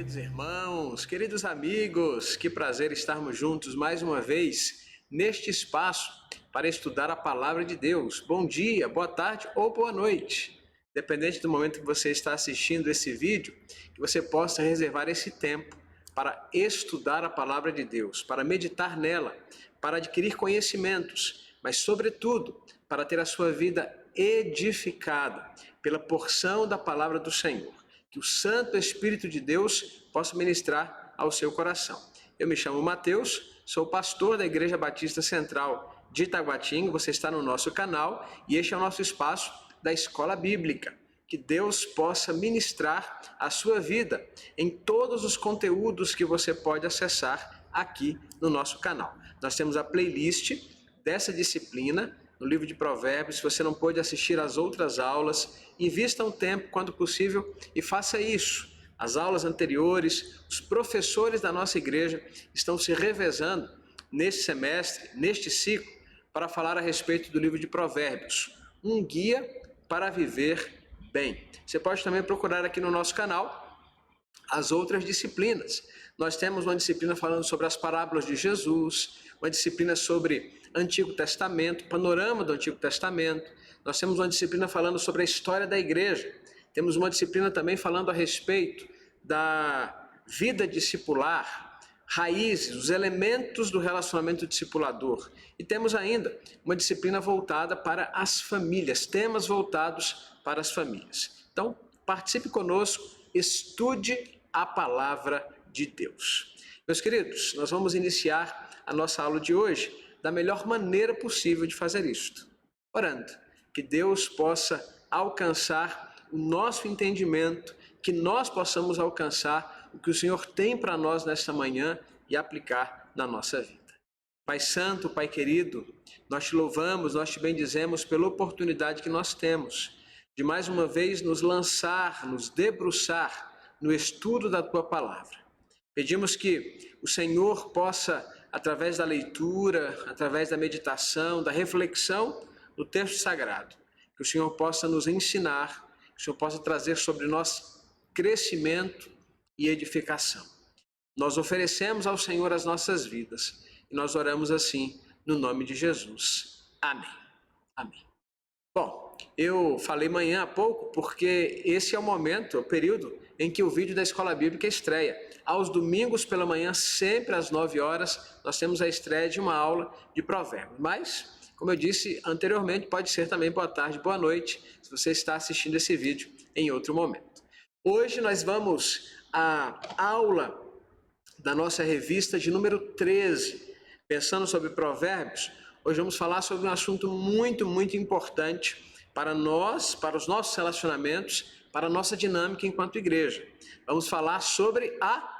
Queridos irmãos, queridos amigos, que prazer estarmos juntos mais uma vez neste espaço para estudar a Palavra de Deus. Bom dia, boa tarde ou boa noite. Dependente do momento que você está assistindo esse vídeo, que você possa reservar esse tempo para estudar a Palavra de Deus, para meditar nela, para adquirir conhecimentos, mas sobretudo para ter a sua vida edificada pela porção da Palavra do Senhor. Que o Santo Espírito de Deus possa ministrar ao seu coração. Eu me chamo Mateus, sou pastor da Igreja Batista Central de Itaguatinga, você está no nosso canal e este é o nosso espaço da Escola Bíblica. Que Deus possa ministrar a sua vida em todos os conteúdos que você pode acessar aqui no nosso canal. Nós temos a playlist dessa disciplina no livro de Provérbios. Se você não pôde assistir às outras aulas, invista um tempo quando possível e faça isso. As aulas anteriores, os professores da nossa igreja estão se revezando neste semestre, neste ciclo, para falar a respeito do livro de Provérbios, um guia para viver bem. Você pode também procurar aqui no nosso canal as outras disciplinas. Nós temos uma disciplina falando sobre as parábolas de Jesus, uma disciplina sobre Antigo Testamento, panorama do Antigo Testamento. Nós temos uma disciplina falando sobre a história da igreja. Temos uma disciplina também falando a respeito da vida discipular, raízes, os elementos do relacionamento discipulador. E temos ainda uma disciplina voltada para as famílias, temas voltados para as famílias. Então, participe conosco, estude a palavra de Deus. Meus queridos, nós vamos iniciar a nossa aula de hoje da melhor maneira possível de fazer isto, orando, que Deus possa alcançar o nosso entendimento, que nós possamos alcançar o que o Senhor tem para nós nesta manhã e aplicar na nossa vida. Pai Santo, Pai querido, nós te louvamos, nós te bendizemos pela oportunidade que nós temos de mais uma vez nos lançar, nos debruçar no estudo da Tua Palavra. Pedimos que o Senhor possa, através da leitura, através da meditação, da reflexão no texto sagrado, que o Senhor possa nos ensinar, que o Senhor possa trazer sobre nós crescimento e edificação. Nós oferecemos ao Senhor as nossas vidas e nós oramos assim no nome de Jesus. Amém. Amém. Bom, eu falei manhã há pouco porque esse é o momento, o período em que o vídeo da Escola Bíblica estreia. Aos domingos pela manhã, sempre às 9 horas, nós temos a estreia de uma aula de Provérbios. Mas, como eu disse anteriormente, pode ser também boa tarde, boa noite, se você está assistindo esse vídeo em outro momento. Hoje nós vamos à aula da nossa revista de número 13, pensando sobre Provérbios. Hoje vamos falar sobre um assunto muito importante para nós, para os nossos relacionamentos, para a nossa dinâmica enquanto igreja. Vamos falar sobre a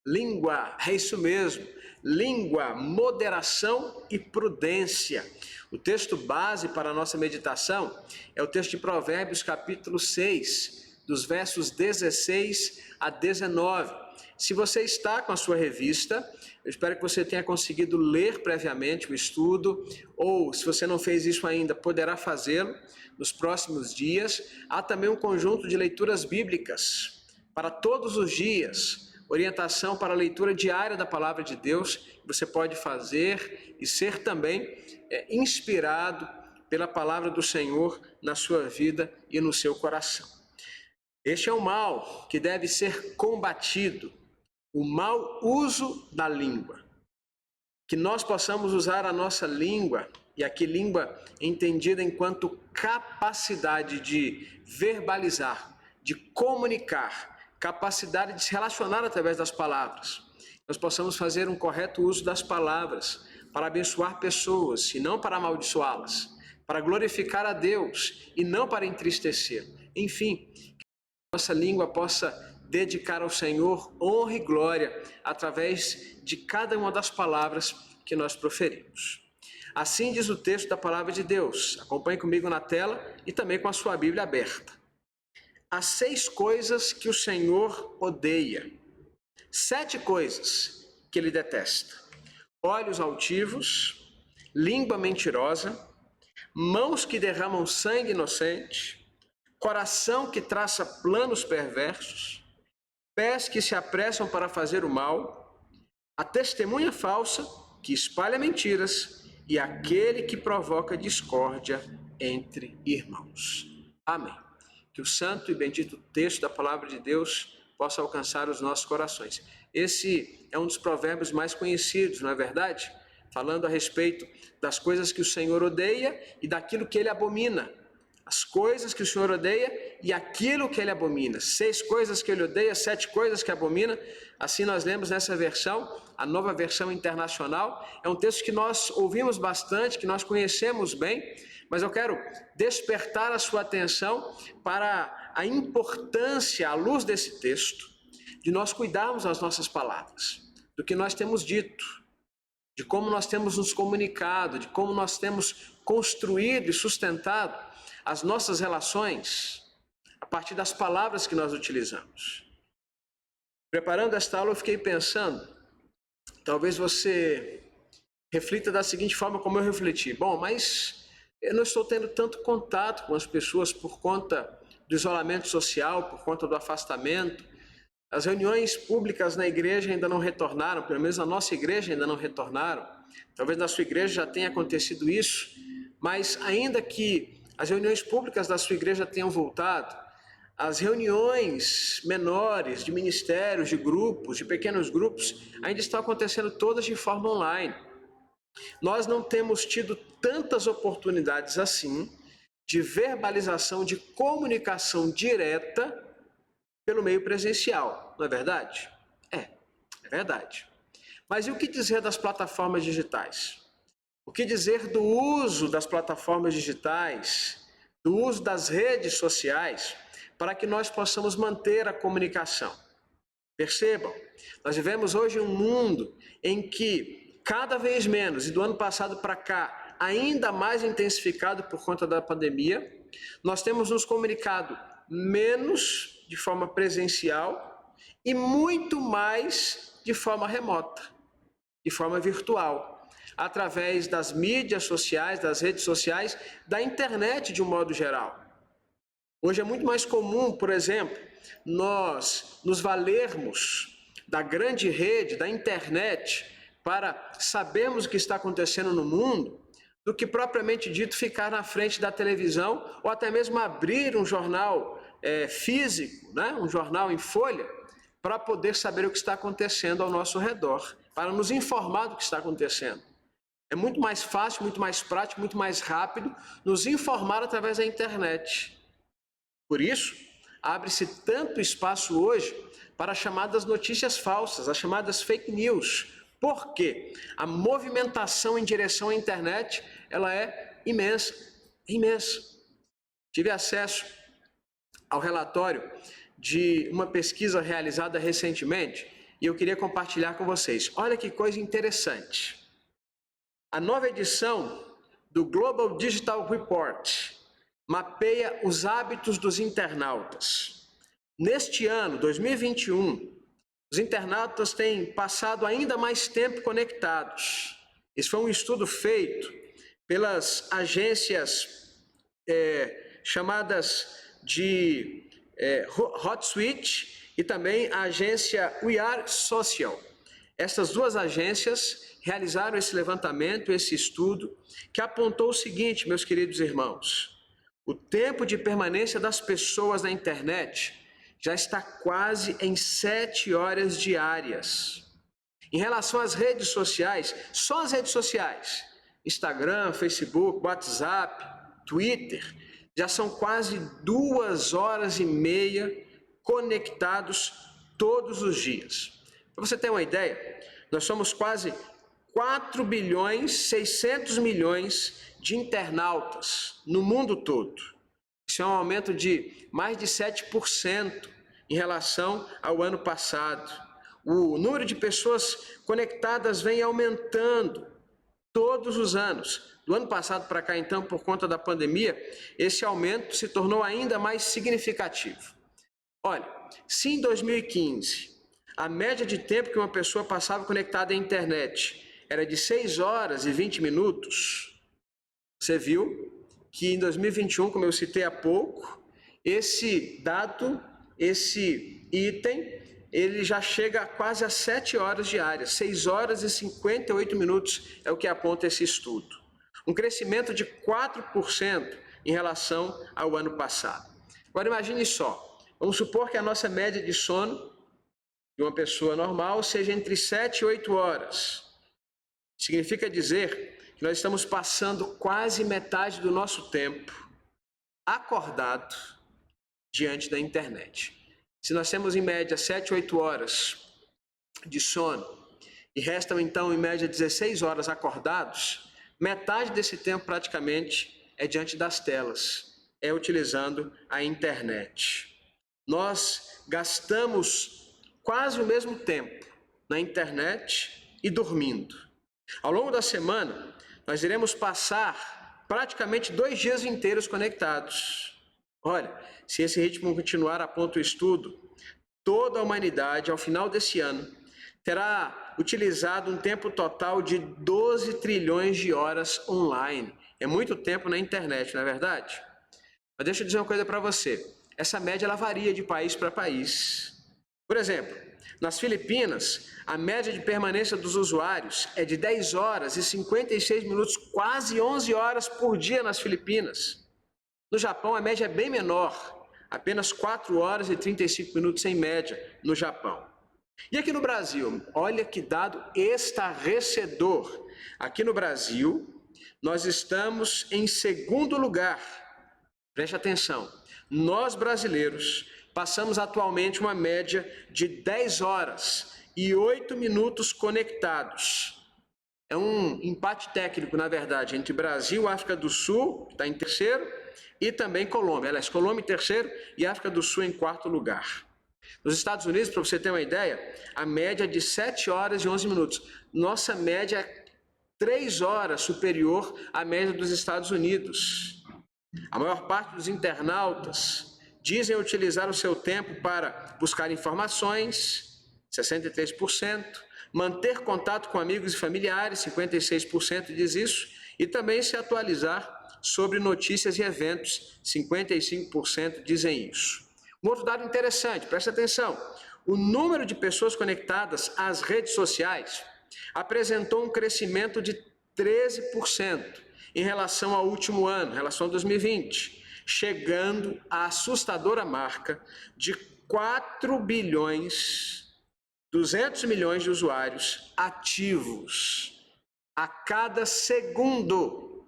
língua, é isso mesmo, língua, moderação e prudência. O texto base para a nossa meditação é o texto de Provérbios capítulo 6, dos versos 16 a 19. Se você está com a sua revista, eu espero que você tenha conseguido ler previamente o estudo, ou se você não fez isso ainda, poderá fazê-lo nos próximos dias. Há também um conjunto de leituras bíblicas para todos os dias, orientação para a leitura diária da Palavra de Deus, que você pode fazer e ser também inspirado pela Palavra do Senhor na sua vida e no seu coração. Este é um mal que deve ser combatido, o mau uso da língua. Que nós possamos usar a nossa língua, e aqui língua entendida enquanto capacidade de verbalizar, de comunicar, capacidade de se relacionar através das palavras. Nós possamos fazer um correto uso das palavras para abençoar pessoas e não para amaldiçoá-las, para glorificar a Deus e não para entristecê-lo. Enfim, que a nossa língua possa dedicar ao Senhor honra e glória através de cada uma das palavras que nós proferimos. Assim diz o texto da Palavra de Deus. Acompanhe comigo na tela e também com a sua Bíblia aberta. Há 6 coisas que o Senhor odeia, 7 coisas que Ele detesta: olhos altivos, língua mentirosa, mãos que derramam sangue inocente, coração que traça planos perversos, pés que se apressam para fazer o mal, a testemunha falsa que espalha mentiras e aquele que provoca discórdia entre irmãos. Amém. Que o santo e bendito texto da palavra de Deus possa alcançar os nossos corações. Esse é um dos provérbios mais conhecidos, não é verdade? Falando a respeito das coisas que o Senhor odeia e daquilo que ele abomina. As coisas que o Senhor odeia e aquilo que ele abomina. 6 coisas que ele odeia, 7 coisas que abomina. Assim nós lemos nessa versão, a Nova Versão Internacional. É um texto que nós ouvimos bastante, que nós conhecemos bem, mas eu quero despertar a sua atenção para a importância, à luz desse texto, de nós cuidarmos das nossas palavras, do que nós temos dito, de como nós temos nos comunicado, de como nós temos construído e sustentado as nossas relações a partir das palavras que nós utilizamos. Preparando esta aula, eu fiquei pensando, talvez você reflita da seguinte forma como eu refleti. Bom, mas eu não estou tendo tanto contato com as pessoas por conta do isolamento social, por conta do afastamento. As reuniões públicas na igreja ainda não retornaram, pelo menos na nossa igreja ainda não retornaram. Talvez na sua igreja já tenha acontecido isso, mas ainda que as reuniões públicas da sua igreja tenham voltado, as reuniões menores de ministérios, de grupos, de pequenos grupos, ainda estão acontecendo todas de forma online. Nós não temos tido tantas oportunidades assim de verbalização, de comunicação direta pelo meio presencial, não é verdade? É verdade. Mas e o que dizer das plataformas digitais? O que dizer do uso das plataformas digitais, do uso das redes sociais, para que nós possamos manter a comunicação? Percebam, nós vivemos hoje um mundo em que cada vez menos, e do ano passado para cá, ainda mais intensificado por conta da pandemia, nós temos nos comunicado menos de forma presencial e muito mais de forma remota, de forma virtual, através das mídias sociais, das redes sociais, da internet de um modo geral. Hoje é muito mais comum, por exemplo, nós nos valermos da grande rede, da internet, para sabermos o que está acontecendo no mundo, do que propriamente dito ficar na frente da televisão ou até mesmo abrir um jornal físico, né? Um jornal em folha, para poder saber o que está acontecendo ao nosso redor, para nos informar do que está acontecendo. É muito mais fácil, muito mais prático, muito mais rápido nos informar através da internet. Por isso, abre-se tanto espaço hoje para as chamadas notícias falsas, as chamadas fake news. Por quê? A movimentação em direção à internet, ela é imensa, imensa. Tive acesso ao relatório de uma pesquisa realizada recentemente e eu queria compartilhar com vocês. Olha que coisa interessante. A nova edição do Global Digital Report mapeia os hábitos dos internautas. Neste ano, 2021, os internautas têm passado ainda mais tempo conectados. Esse foi um estudo feito pelas agências chamadas de HotSuite e também a agência We Are Social. Essas duas agências realizaram esse levantamento, esse estudo, que apontou o seguinte, meus queridos irmãos: o tempo de permanência das pessoas na internet já está quase em 7 horas diárias. Em relação às redes sociais, só as redes sociais, Instagram, Facebook, WhatsApp, Twitter, já são quase 2 horas e meia conectados todos os dias. Para você ter uma ideia, nós somos quase 4 bilhões 600 milhões de internautas no mundo todo. Isso é um aumento de mais de 7% em relação ao ano passado. O número de pessoas conectadas vem aumentando todos os anos. Do ano passado para cá, então, por conta da pandemia, esse aumento se tornou ainda mais significativo. Olha, se em 2015 a média de tempo que uma pessoa passava conectada à internet era de 6 horas e 20 minutos, você viu que em 2021, como eu citei há pouco, esse dado, esse item ele já chega a quase a 7 horas diárias, 6 horas e 58 minutos é o que aponta esse estudo. Um crescimento de 4% em relação ao ano passado. Agora imagine só, vamos supor que a nossa média de sono de uma pessoa normal seja entre 7 e 8 horas. Significa dizer que nós estamos passando quase metade do nosso tempo acordado diante da internet. Se nós temos em média 7, 8 horas de sono e restam então em média 16 horas acordados, metade desse tempo praticamente é diante das telas, é utilizando a internet. Nós gastamos quase o mesmo tempo na internet e dormindo. Ao longo da semana, nós iremos passar praticamente 2 dias inteiros conectados. Olha, se esse ritmo continuar, aponta o estudo, toda a humanidade, ao final desse ano, terá utilizado um tempo total de 12 trilhões de horas online. É muito tempo na internet, não é verdade? Mas deixa eu dizer uma coisa para você. Essa média ela varia de país para país. Por exemplo, nas Filipinas, a média de permanência dos usuários é de 10 horas e 56 minutos, quase 11 horas por dia nas Filipinas. No Japão, a média é bem menor, apenas 4 horas e 35 minutos em média no Japão. E aqui no Brasil, olha que dado estarrecedor. Aqui no Brasil, nós estamos em segundo lugar. Preste atenção, nós brasileiros passamos atualmente uma média de 10 horas e 8 minutos conectados. É um empate técnico, na verdade, entre Brasil, África do Sul, que está em terceiro, e também Colômbia. Aliás, Colômbia em terceiro e África do Sul em quarto lugar. Nos Estados Unidos, para você ter uma ideia, a média é de 7 horas e 11 minutos. Nossa média é 3 horas superior à média dos Estados Unidos. A maior parte dos internautas dizem utilizar o seu tempo para buscar informações, 63%, manter contato com amigos e familiares, 56% diz isso, e também se atualizar sobre notícias e eventos, 55% dizem isso. Um outro dado interessante, presta atenção, o número de pessoas conectadas às redes sociais apresentou um crescimento de 13% em relação ao último ano, em relação a 2020, chegando à assustadora marca de 4 bilhões 200 milhões de usuários ativos a cada segundo.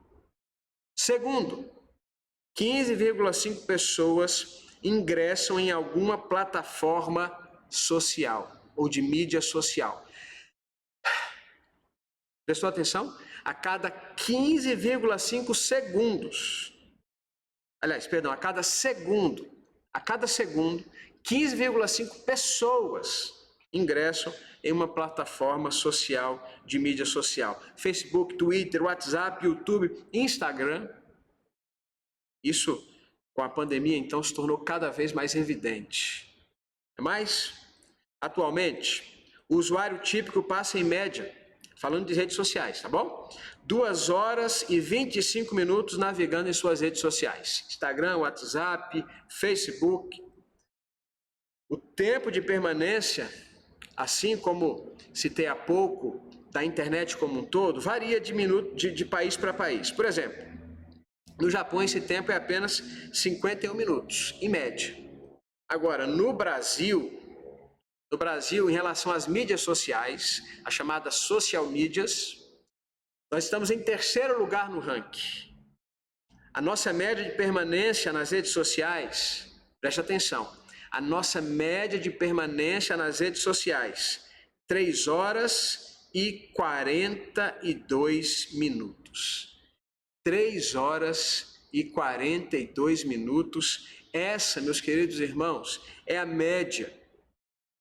15,5 pessoas ingressam em alguma plataforma social ou de mídia social. Prestou atenção? A cada 15,5 segundos. Aliás, perdão, a cada segundo, 15,5 pessoas ingressam em uma plataforma social de mídia social. Facebook, Twitter, WhatsApp, YouTube, Instagram. Isso, com a pandemia, então, se tornou cada vez mais evidente. Mas, atualmente, o usuário típico passa em média, falando de redes sociais, tá bom? 2 horas e 25 minutos navegando em suas redes sociais. Instagram, WhatsApp, Facebook. O tempo de permanência, assim como citei há pouco, da internet como um todo, varia de país para país. Por exemplo, no Japão esse tempo é apenas 51 minutos, em média. Agora, no Brasil, em relação às mídias sociais, as chamadas social medias, nós estamos em terceiro lugar no ranking. A nossa média de permanência nas redes sociais, preste atenção, a nossa média de permanência nas redes sociais, 3 horas e 42 minutos. 3 horas e 42 minutos. Essa, meus queridos irmãos, é a média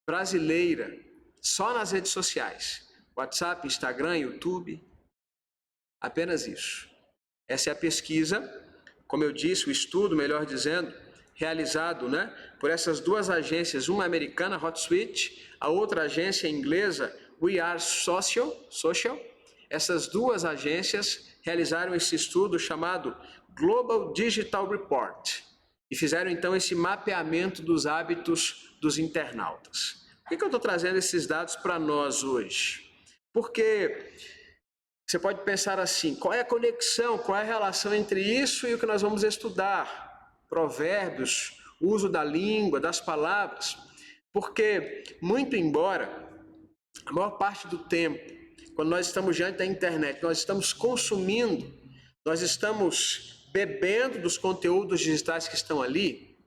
brasileira, só nas redes sociais. WhatsApp, Instagram, YouTube, apenas isso. Essa é a pesquisa, como eu disse, o estudo, melhor dizendo, realizado por essas duas agências, uma americana, HotSuite, a outra agência inglesa, We Are Social. Essas duas agências realizaram esse estudo chamado Global Digital Report e fizeram então esse mapeamento dos hábitos dos internautas. Por que eu estou trazendo esses dados para nós hoje? Porque você pode pensar assim, qual é a conexão, qual é a relação entre isso e o que nós vamos estudar? Provérbios, uso da língua, das palavras. Porque, muito embora, a maior parte do tempo, quando nós estamos diante da internet, nós estamos consumindo, nós estamos bebendo dos conteúdos digitais que estão ali.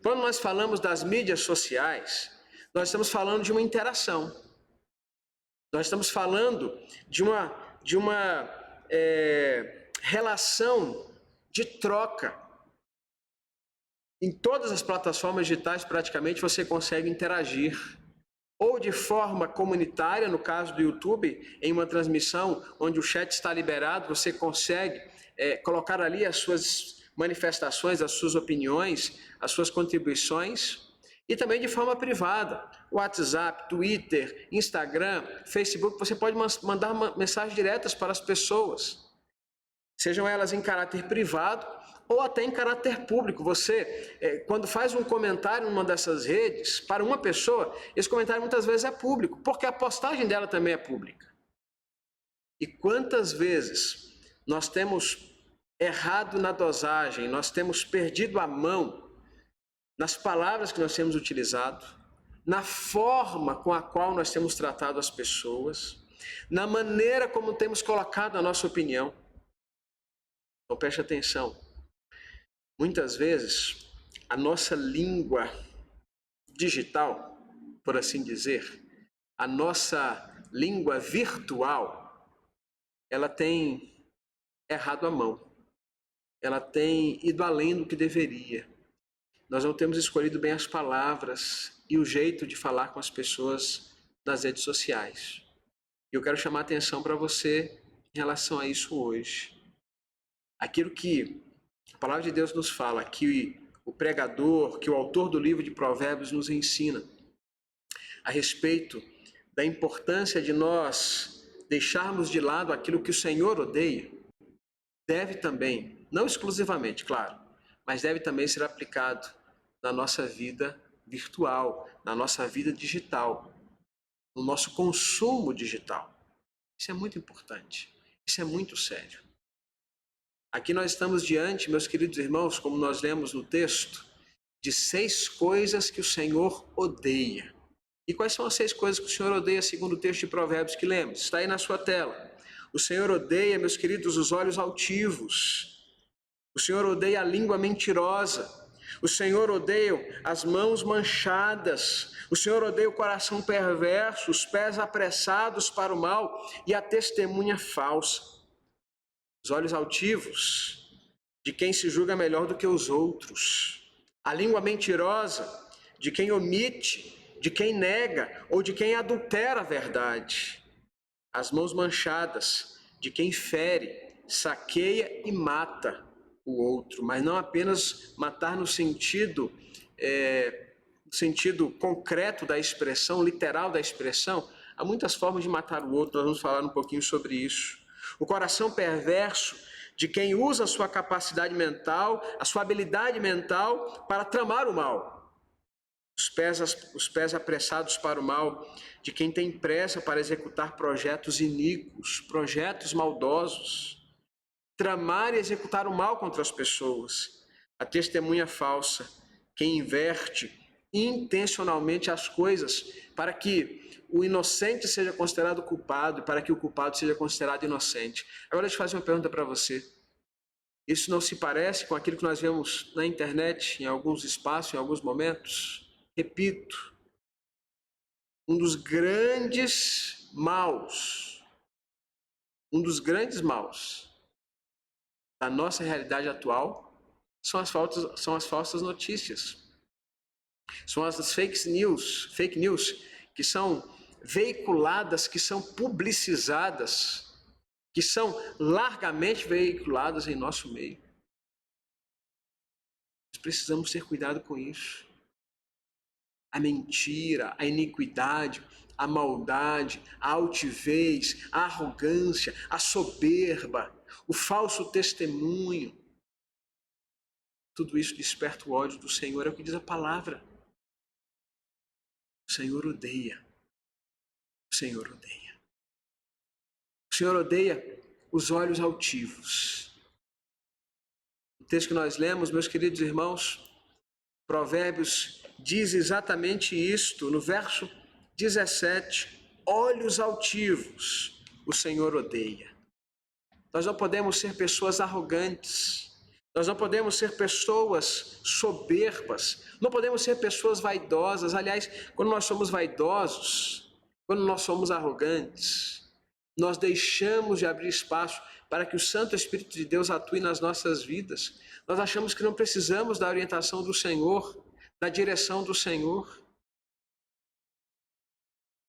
Quando nós falamos das mídias sociais, nós estamos falando de uma interação. Nós estamos falando de uma relação de troca. Em todas as plataformas digitais, praticamente, você consegue interagir. Ou de forma comunitária, no caso do YouTube, em uma transmissão onde o chat está liberado, você consegue colocar ali as suas manifestações, as suas opiniões, as suas contribuições. E também de forma privada, WhatsApp, Twitter, Instagram, Facebook, você pode mandar mensagens diretas para as pessoas, sejam elas em caráter privado ou até em caráter público. Você, quando faz um comentário numa dessas redes, para uma pessoa, esse comentário muitas vezes é público, porque a postagem dela também é pública. E quantas vezes nós temos errado na dosagem, nós temos perdido a mão nas palavras que nós temos utilizado, na forma com a qual nós temos tratado as pessoas, na maneira como temos colocado a nossa opinião. Então preste atenção. Muitas vezes, a nossa língua digital, por assim dizer, a nossa língua virtual, ela tem errado a mão. Ela tem ido além do que deveria. Nós não temos escolhido bem as palavras e o jeito de falar com as pessoas nas redes sociais. E eu quero chamar a atenção para você em relação a isso hoje. Aquilo que a palavra de Deus nos fala, que o pregador, que o autor do livro de Provérbios nos ensina a respeito da importância de nós deixarmos de lado aquilo que o Senhor odeia, deve também, não exclusivamente, claro, mas deve também ser aplicado na nossa vida virtual, na nossa vida digital, no nosso consumo digital. Isso é muito importante, isso é muito sério. Aqui nós estamos diante, meus queridos irmãos, como nós lemos no texto, de 6 coisas que o Senhor odeia. E quais são as 6 coisas que o Senhor odeia, segundo o texto de Provérbios que lemos? Está aí na sua tela. O Senhor odeia, meus queridos, os olhos altivos. O Senhor odeia a língua mentirosa. O Senhor odeia as mãos manchadas. O Senhor odeia o coração perverso, os pés apressados para o mal e a testemunha falsa. Os olhos altivos de quem se julga melhor do que os outros. A língua mentirosa de quem omite, de quem nega ou de quem adultera a verdade. As mãos manchadas de quem fere, saqueia e mata o outro, mas não apenas matar no sentido concreto da expressão, literal da expressão. Há muitas formas de matar o outro, nós vamos falar um pouquinho sobre isso. O coração perverso de quem usa a sua capacidade mental, a sua habilidade mental para tramar o mal. Os pés apressados para o mal de quem tem pressa para executar projetos iníquos, projetos maldosos. Tramar e executar o mal contra as pessoas. A testemunha falsa, quem inverte intencionalmente as coisas para que o inocente seja considerado culpado e para que o culpado seja considerado inocente. Agora deixa eu fazer uma pergunta para você. Isso não se parece com aquilo que nós vemos na internet, em alguns espaços, em alguns momentos? Repito, um dos grandes maus da nossa realidade atual são as falsas notícias. São as fake news que são veiculadas, que são publicizadas, que são largamente veiculadas em nosso meio. Nós precisamos ter cuidado com isso. A mentira, a iniquidade, a maldade, a altivez, a arrogância, a soberba, o falso testemunho. Tudo isso desperta o ódio do Senhor, é o que diz a palavra. O Senhor odeia. O Senhor odeia. O Senhor odeia os olhos altivos. O texto que nós lemos, meus queridos irmãos, Provérbios diz exatamente isto, no verso 17, olhos altivos, o Senhor odeia. Nós não podemos ser pessoas arrogantes, nós não podemos ser pessoas soberbas, não podemos ser pessoas vaidosas. Aliás, quando nós somos vaidosos, quando nós somos arrogantes, nós deixamos de abrir espaço para que o Santo Espírito de Deus atue nas nossas vidas. Nós achamos que não precisamos da orientação do Senhor, da direção do Senhor.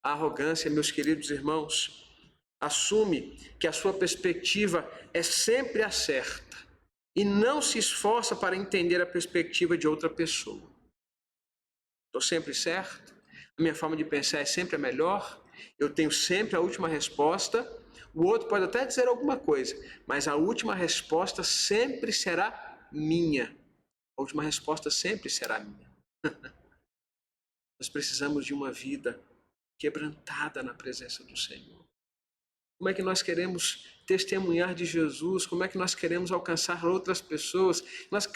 A arrogância, meus queridos irmãos, assume que a sua perspectiva é sempre a certa e não se esforça para entender a perspectiva de outra pessoa. Estou sempre certo, a minha forma de pensar é sempre a melhor, eu tenho sempre a última resposta, o outro pode até dizer alguma coisa, mas a última resposta sempre será minha. A última resposta sempre será minha. Nós precisamos de uma vida quebrantada na presença do Senhor. Como é que nós queremos testemunhar de Jesus? Como é que nós queremos alcançar outras pessoas?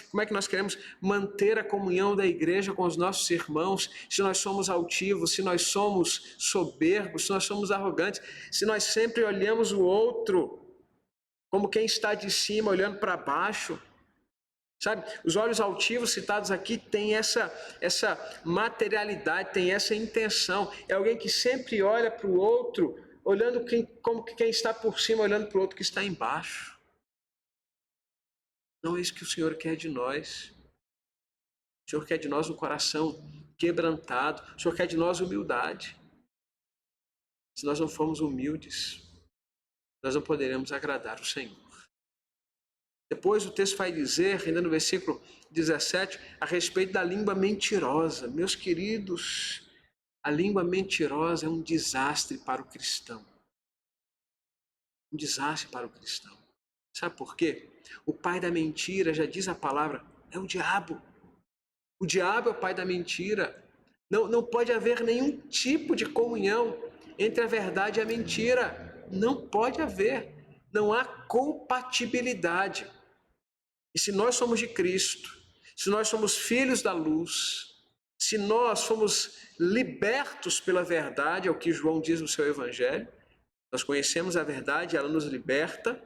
Como é que nós queremos manter a comunhão da igreja com os nossos irmãos? Se nós somos altivos, se nós somos soberbos, se nós somos arrogantes, se nós sempre olhamos o outro como quem está de cima olhando para baixo. Sabe, os olhos altivos citados aqui têm essa materialidade, têm essa intenção. É alguém que sempre olha para o outro, olhando como quem está por cima, olhando para o outro que está embaixo. Não é isso que o Senhor quer de nós. O Senhor quer de nós um coração quebrantado. O Senhor quer de nós humildade. Se nós não formos humildes, nós não poderemos agradar o Senhor. Depois o texto vai dizer, ainda no versículo 17, a respeito da língua mentirosa. Meus queridos, a língua mentirosa é um desastre para o cristão. Um desastre para o cristão. Sabe por quê? O pai da mentira, já diz a palavra, é o diabo. O diabo é o pai da mentira. Não pode haver nenhum tipo de comunhão entre a verdade e a mentira. Não pode haver. Não há compatibilidade. E se nós somos de Cristo, se nós somos filhos da luz, se nós somos libertos pela verdade, é o que João diz no seu evangelho, nós conhecemos a verdade, ela nos liberta,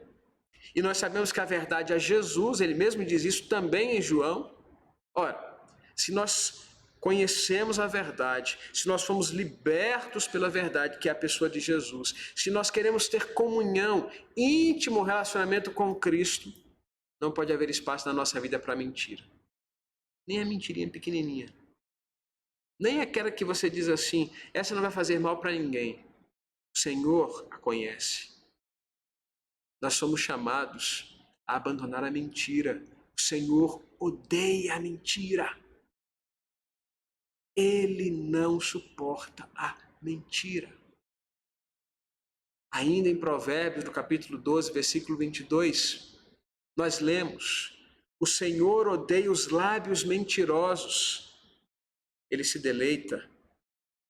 e nós sabemos que a verdade é Jesus, ele mesmo diz isso também em João. Ora, se nós conhecemos a verdade, se nós fomos libertos pela verdade, que é a pessoa de Jesus, se nós queremos ter comunhão, íntimo relacionamento com Cristo, não pode haver espaço na nossa vida para mentira. Nem a mentirinha pequenininha. Nem aquela que você diz assim, essa não vai fazer mal para ninguém. O Senhor a conhece. Nós somos chamados a abandonar a mentira. O Senhor odeia a mentira. Ele não suporta a mentira. Ainda em Provérbios, no capítulo 12, versículo 22, nós lemos, o Senhor odeia os lábios mentirosos. Ele se deleita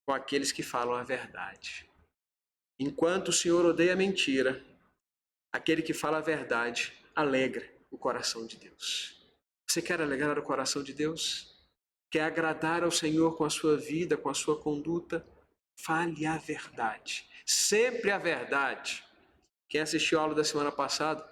com aqueles que falam a verdade. Enquanto o Senhor odeia a mentira, aquele que fala a verdade alegra o coração de Deus. Você quer alegrar o coração de Deus? Quer agradar ao Senhor com a sua vida, com a sua conduta? Fale a verdade. Sempre a verdade. Quem assistiu a aula da semana passada,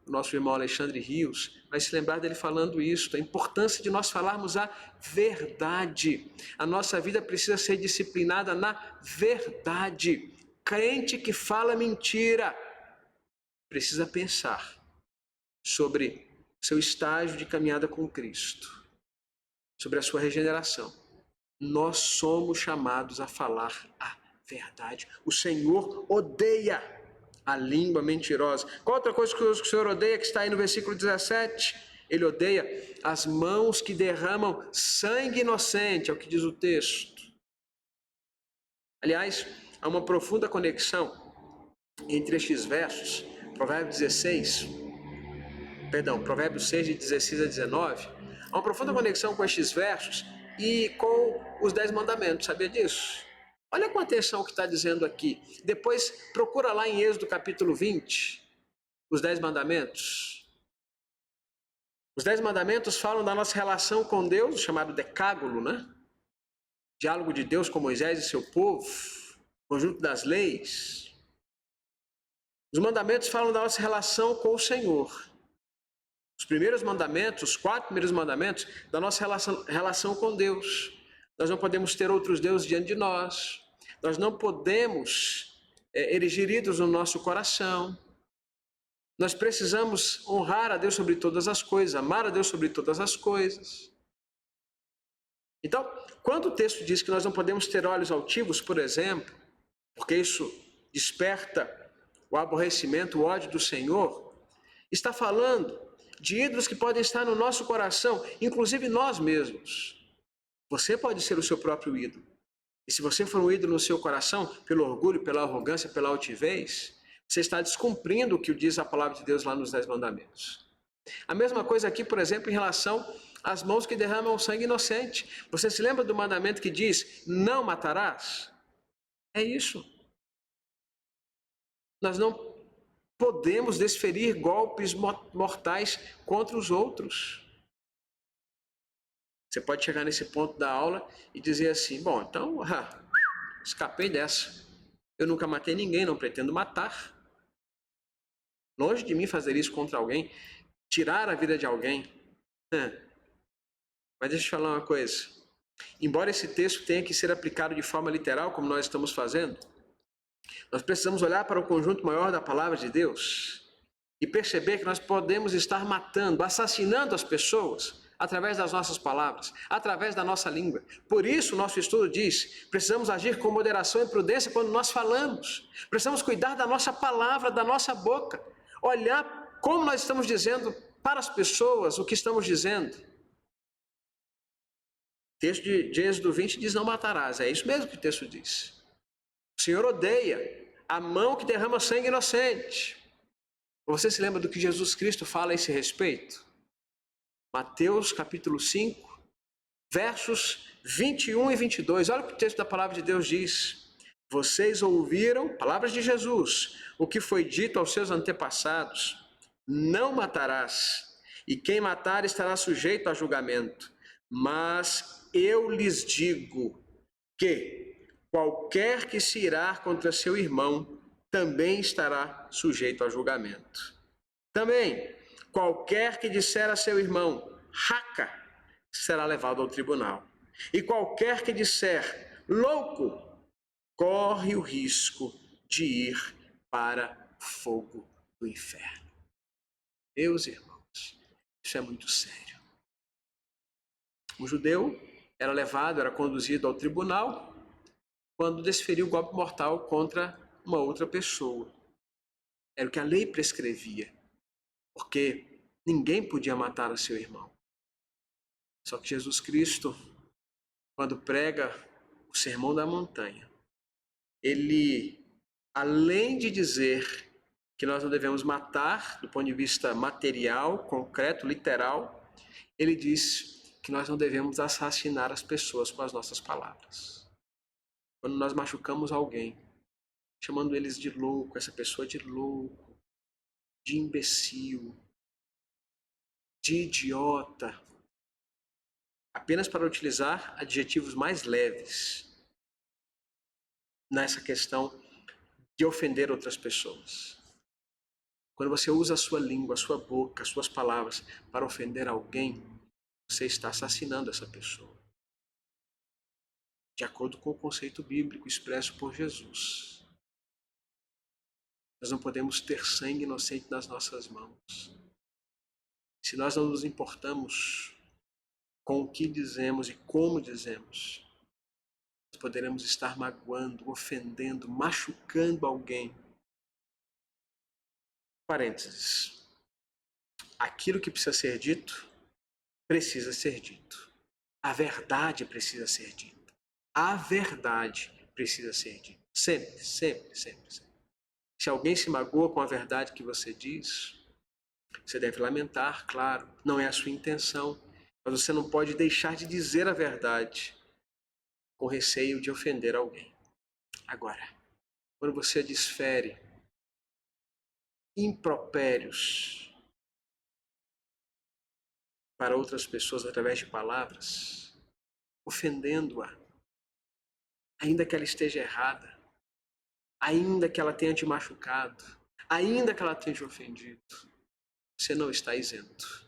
o nosso irmão Alexandre Rios, vai se lembrar dele falando isso, a importância de nós falarmos a verdade. A nossa vida precisa ser disciplinada na verdade. Crente que fala mentira precisa pensar sobre seu estágio de caminhada com Cristo, sobre a sua regeneração. Nós somos chamados a falar a verdade. O Senhor odeia a língua mentirosa. Qual outra coisa que o Senhor odeia, que está aí no versículo 17? Ele odeia as mãos que derramam sangue inocente, é o que diz o texto. Aliás, há uma profunda conexão entre estes versos, Provérbios 6, de 16 a 19. Há uma profunda conexão com estes versos e com os 10 mandamentos, sabia disso? Olha com atenção o que está dizendo aqui. Depois, procura lá em Êxodo capítulo 20, os 10 mandamentos. Os 10 mandamentos falam da nossa relação com Deus, chamado decágulo, né? Diálogo de Deus com Moisés e seu povo, conjunto das leis. Os mandamentos falam da nossa relação com o Senhor. Os primeiros mandamentos, os 4 primeiros mandamentos, da nossa relação com Deus. Nós não podemos ter outros deuses diante de nós. Nós não podemos erigir ídolos no nosso coração. Nós precisamos honrar a Deus sobre todas as coisas, amar a Deus sobre todas as coisas. Então, quando o texto diz que nós não podemos ter olhos altivos, por exemplo, porque isso desperta o aborrecimento, o ódio do Senhor, está falando de ídolos que podem estar no nosso coração, inclusive nós mesmos. Você pode ser o seu próprio ídolo. E se você for um ídolo no seu coração, pelo orgulho, pela arrogância, pela altivez, você está descumprindo o que diz a palavra de Deus lá nos 10 mandamentos. A mesma coisa aqui, por exemplo, em relação às mãos que derramam sangue inocente. Você se lembra do mandamento que diz, não matarás? É isso. Nós não podemos desferir golpes mortais contra os outros. Você pode chegar nesse ponto da aula e dizer assim, bom, então, escapei dessa. Eu nunca matei ninguém, não pretendo matar. Longe de mim fazer isso contra alguém, tirar a vida de alguém. Mas deixa eu te falar uma coisa. Embora esse texto tenha que ser aplicado de forma literal, como nós estamos fazendo, nós precisamos olhar para o conjunto maior da palavra de Deus e perceber que nós podemos estar matando, assassinando as pessoas através das nossas palavras, através da nossa língua. Por isso, o nosso estudo diz, precisamos agir com moderação e prudência quando nós falamos. Precisamos cuidar da nossa palavra, da nossa boca. Olhar como nós estamos dizendo para as pessoas o que estamos dizendo. O texto de Êxodo 20 diz, não matarás. É isso mesmo que o texto diz. O Senhor odeia a mão que derrama sangue inocente. Você se lembra do que Jesus Cristo fala a esse respeito? Mateus capítulo 5, versos 21 e 22. Olha o que o texto da palavra de Deus diz. Vocês ouviram, palavras de Jesus, o que foi dito aos seus antepassados. Não matarás, e quem matar estará sujeito a julgamento. Mas eu lhes digo que qualquer que se irar contra seu irmão também estará sujeito a julgamento. Também, qualquer que disser a seu irmão, raca, será levado ao tribunal. E qualquer que disser, louco, corre o risco de ir para o fogo do inferno. Meus irmãos, isso é muito sério. Um judeu era levado, era conduzido ao tribunal quando desferiu golpe mortal contra uma outra pessoa. Era o que a lei prescrevia, porque ninguém podia matar o seu irmão. Só que Jesus Cristo, quando prega o Sermão da Montanha, ele, além de dizer que nós não devemos matar do ponto de vista material, concreto, literal, ele diz que nós não devemos assassinar as pessoas com as nossas palavras. Quando nós machucamos alguém, chamando eles de louco, essa pessoa de louco, de imbecil, de idiota, apenas para utilizar adjetivos mais leves nessa questão de ofender outras pessoas. Quando você usa a sua língua, a sua boca, as suas palavras para ofender alguém, você está assassinando essa pessoa. De acordo com o conceito bíblico expresso por Jesus. Nós não podemos ter sangue inocente nas nossas mãos. Se nós não nos importamos com o que dizemos e como dizemos, nós poderemos estar magoando, ofendendo, machucando alguém. Parênteses. Aquilo que precisa ser dito, precisa ser dito. A verdade precisa ser dita. A verdade precisa ser dita. Sempre, sempre, sempre, sempre. Se alguém se magoa com a verdade que você diz, você deve lamentar, claro, não é a sua intenção, mas você não pode deixar de dizer a verdade com receio de ofender alguém. Agora, quando você desfere impropérios para outras pessoas através de palavras, ofendendo-a, ainda que ela esteja errada, ainda que ela tenha te machucado, ainda que ela tenha te ofendido, você não está isento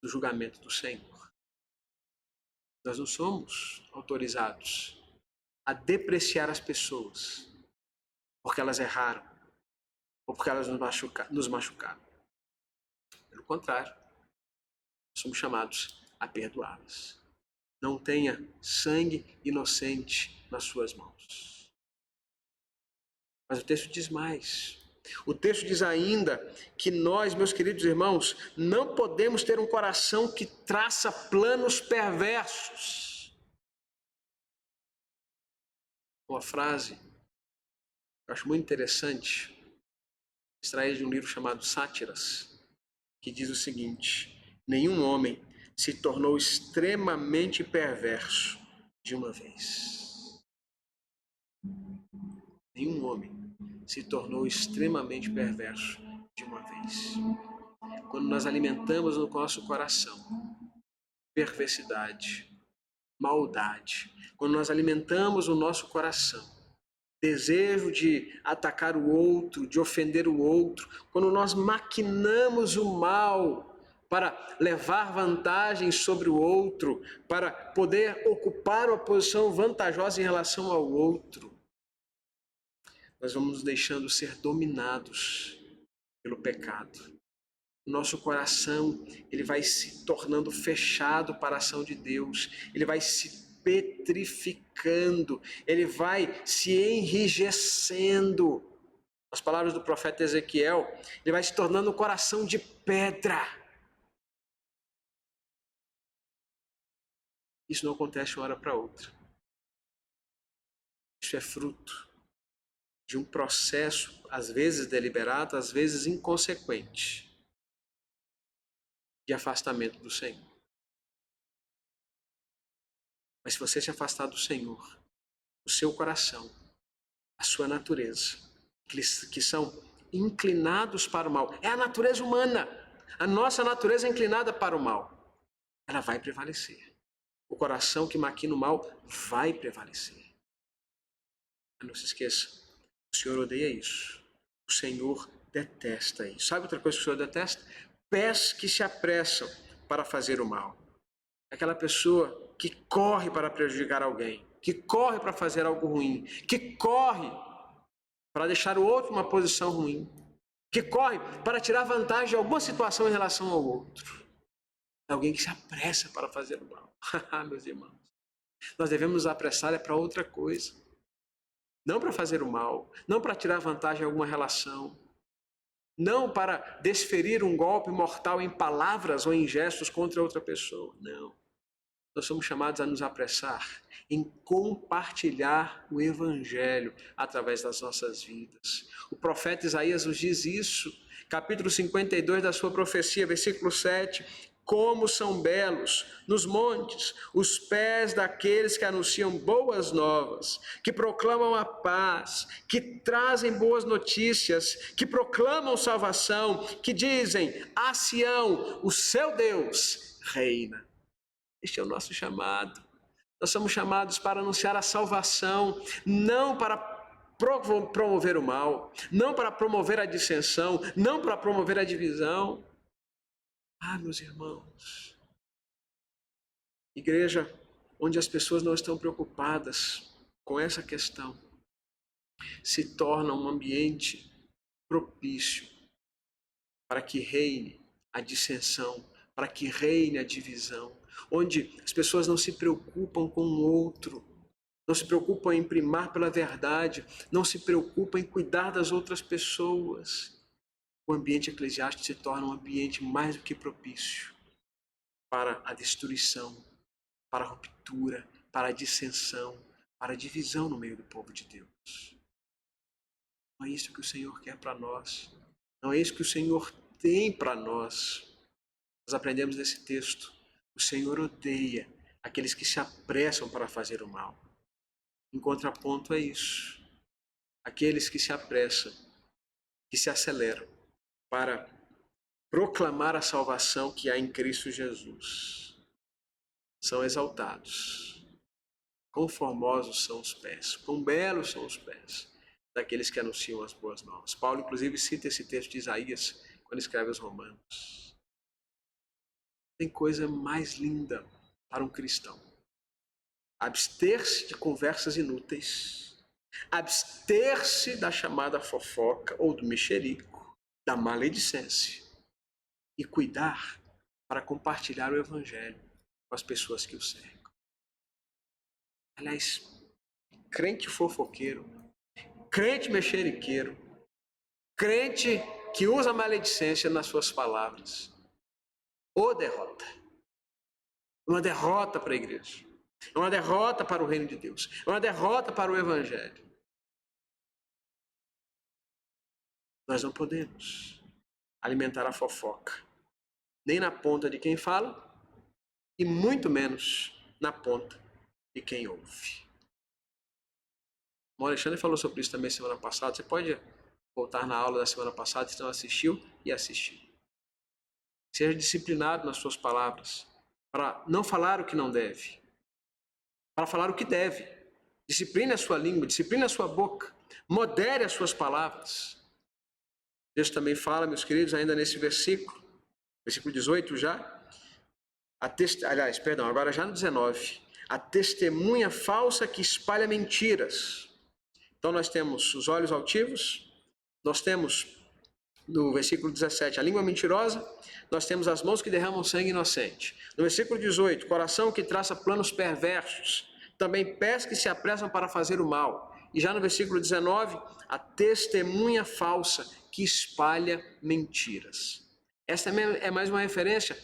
do julgamento do Senhor. Nós não somos autorizados a depreciar as pessoas porque elas erraram ou porque elas nos machucaram. Pelo contrário, somos chamados a perdoá-las. Não tenha sangue inocente nas suas mãos. Mas o texto diz mais. O texto diz ainda que nós, meus queridos irmãos, não podemos ter um coração que traça planos perversos. Uma frase que eu acho muito interessante, extraída de um livro chamado Sátiras, que diz o seguinte: nenhum homem se tornou extremamente perverso de uma vez. Nenhum homem se tornou extremamente perverso de uma vez. Quando nós alimentamos no nosso coração perversidade, maldade, quando nós alimentamos o nosso coração desejo de atacar o outro, de ofender o outro, quando nós maquinamos o mal para levar vantagem sobre o outro, para poder ocupar uma posição vantajosa em relação ao outro, nós vamos nos deixando ser dominados pelo pecado. O nosso coração, ele vai se tornando fechado para a ação de Deus, ele vai se petrificando, ele vai se enrijecendo. As palavras do profeta Ezequiel, ele vai se tornando um coração de pedra. Isso não acontece de uma hora para outra. Isso é fruto de um processo, às vezes deliberado, às vezes inconsequente, de afastamento do Senhor. Mas se você se afastar do Senhor, o seu coração, a sua natureza, que são inclinados para o mal, é a natureza humana, a nossa natureza é inclinada para o mal, ela vai prevalecer. O coração que maquina o mal vai prevalecer. Não se esqueça, o Senhor odeia isso, o Senhor detesta isso. Sabe outra coisa que o Senhor detesta? Pés que se apressam para fazer o mal. Aquela pessoa que corre para prejudicar alguém, que corre para fazer algo ruim, que corre para deixar o outro numa posição ruim, que corre para tirar vantagem de alguma situação em relação ao outro. É alguém que se apressa para fazer o mal. Meus irmãos, nós devemos nos apressar para outra coisa. Não para fazer o mal, não para tirar vantagem em alguma relação, não para desferir um golpe mortal em palavras ou em gestos contra outra pessoa, não. Nós somos chamados a nos apressar em compartilhar o Evangelho através das nossas vidas. O profeta Isaías nos diz isso, capítulo 52 da sua profecia, versículo 7. Como são belos nos montes os pés daqueles que anunciam boas novas, que proclamam a paz, que trazem boas notícias, que proclamam salvação, que dizem: a Sião, o seu Deus reina. Este é o nosso chamado. Nós somos chamados para anunciar a salvação, não para promover o mal, não para promover a dissensão, não para promover a divisão. Meus irmãos, igreja onde as pessoas não estão preocupadas com essa questão, se torna um ambiente propício para que reine a dissensão, para que reine a divisão, onde as pessoas não se preocupam com o outro, não se preocupam em primar pela verdade, não se preocupam em cuidar das outras pessoas. O ambiente eclesiástico se torna um ambiente mais do que propício para a destruição, para a ruptura, para a dissensão, para a divisão no meio do povo de Deus. Não é isso que o Senhor quer para nós. Não é isso que o Senhor tem para nós. Nós aprendemos nesse texto. O Senhor odeia aqueles que se apressam para fazer o mal. Em contraponto é isso. aqueles que se apressam, que se aceleram para proclamar a salvação que há em Cristo Jesus. São exaltados. Quão formosos são os pés, quão belos são os pés daqueles que anunciam as boas novas. Paulo, inclusive, cita esse texto de Isaías quando escreve aos Romanos. Tem coisa mais linda para um cristão: abster-se de conversas inúteis, abster-se da chamada fofoca ou do mexerico, da maledicência, e cuidar para compartilhar o evangelho com as pessoas que o cercam. Aliás, crente fofoqueiro, crente mexeriqueiro, crente que usa maledicência nas suas palavras, ou derrota. Uma derrota para a igreja. É uma derrota para o reino de Deus. É uma derrota para o evangelho. Nós não podemos alimentar a fofoca, nem na ponta de quem fala, e muito menos na ponta de quem ouve. O Alexandre falou sobre isso também semana passada. Você pode voltar na aula da semana passada, se não assistiu, e assistir. Seja disciplinado nas suas palavras, para não falar o que não deve, para falar o que deve. Discipline a sua língua, discipline a sua boca, modere as suas palavras. Deus também fala, meus queridos, ainda nesse versículo 18 já, agora já no 19, a testemunha falsa que espalha mentiras. Então nós temos os olhos altivos, nós temos no versículo 17 a língua mentirosa, nós temos as mãos que derramam sangue inocente. No versículo 18, coração que traça planos perversos, também pés que se apressam para fazer o mal. E já no versículo 19, a testemunha falsa que espalha mentiras. Esta é mais uma referência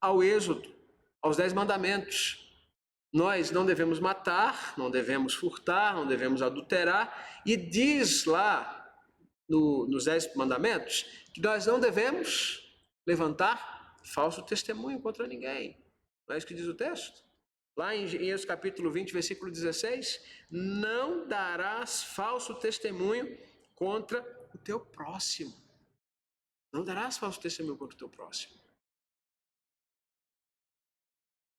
ao Êxodo, aos 10 mandamentos. Nós não devemos matar, não devemos furtar, não devemos adulterar. E diz lá nos 10 mandamentos que nós não devemos levantar falso testemunho contra ninguém. Não é isso que diz o texto? Lá em Êxodo capítulo 20, versículo 16, não darás falso testemunho contra o teu próximo. Não darás falso testemunho contra o teu próximo.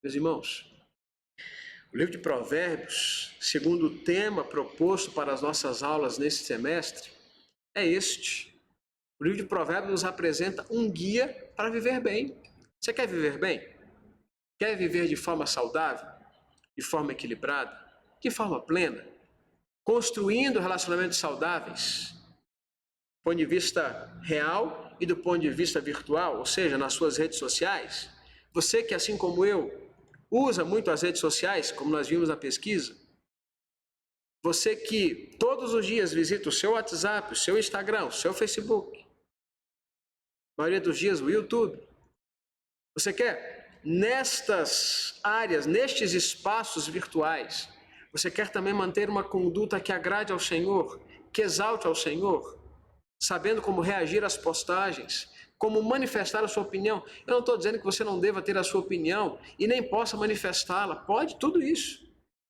Meus irmãos, o livro de Provérbios, segundo o tema proposto para as nossas aulas neste semestre, é este. O livro de Provérbios nos apresenta um guia para viver bem. Você quer viver bem? Quer viver de forma saudável? De forma equilibrada? De forma plena? Construindo relacionamentos saudáveis? Do ponto de vista real e do ponto de vista virtual, ou seja, nas suas redes sociais? Você que, assim como eu, usa muito as redes sociais, como nós vimos na pesquisa? Você que todos os dias visita o seu WhatsApp, o seu Instagram, o seu Facebook, a maioria dos dias o YouTube. Você quer, nestas áreas, nestes espaços virtuais, você quer também manter uma conduta que agrade ao Senhor, que exalte ao Senhor, sabendo como reagir às postagens, como manifestar a sua opinião. Eu não estou dizendo que você não deva ter a sua opinião e nem possa manifestá-la. Pode tudo isso.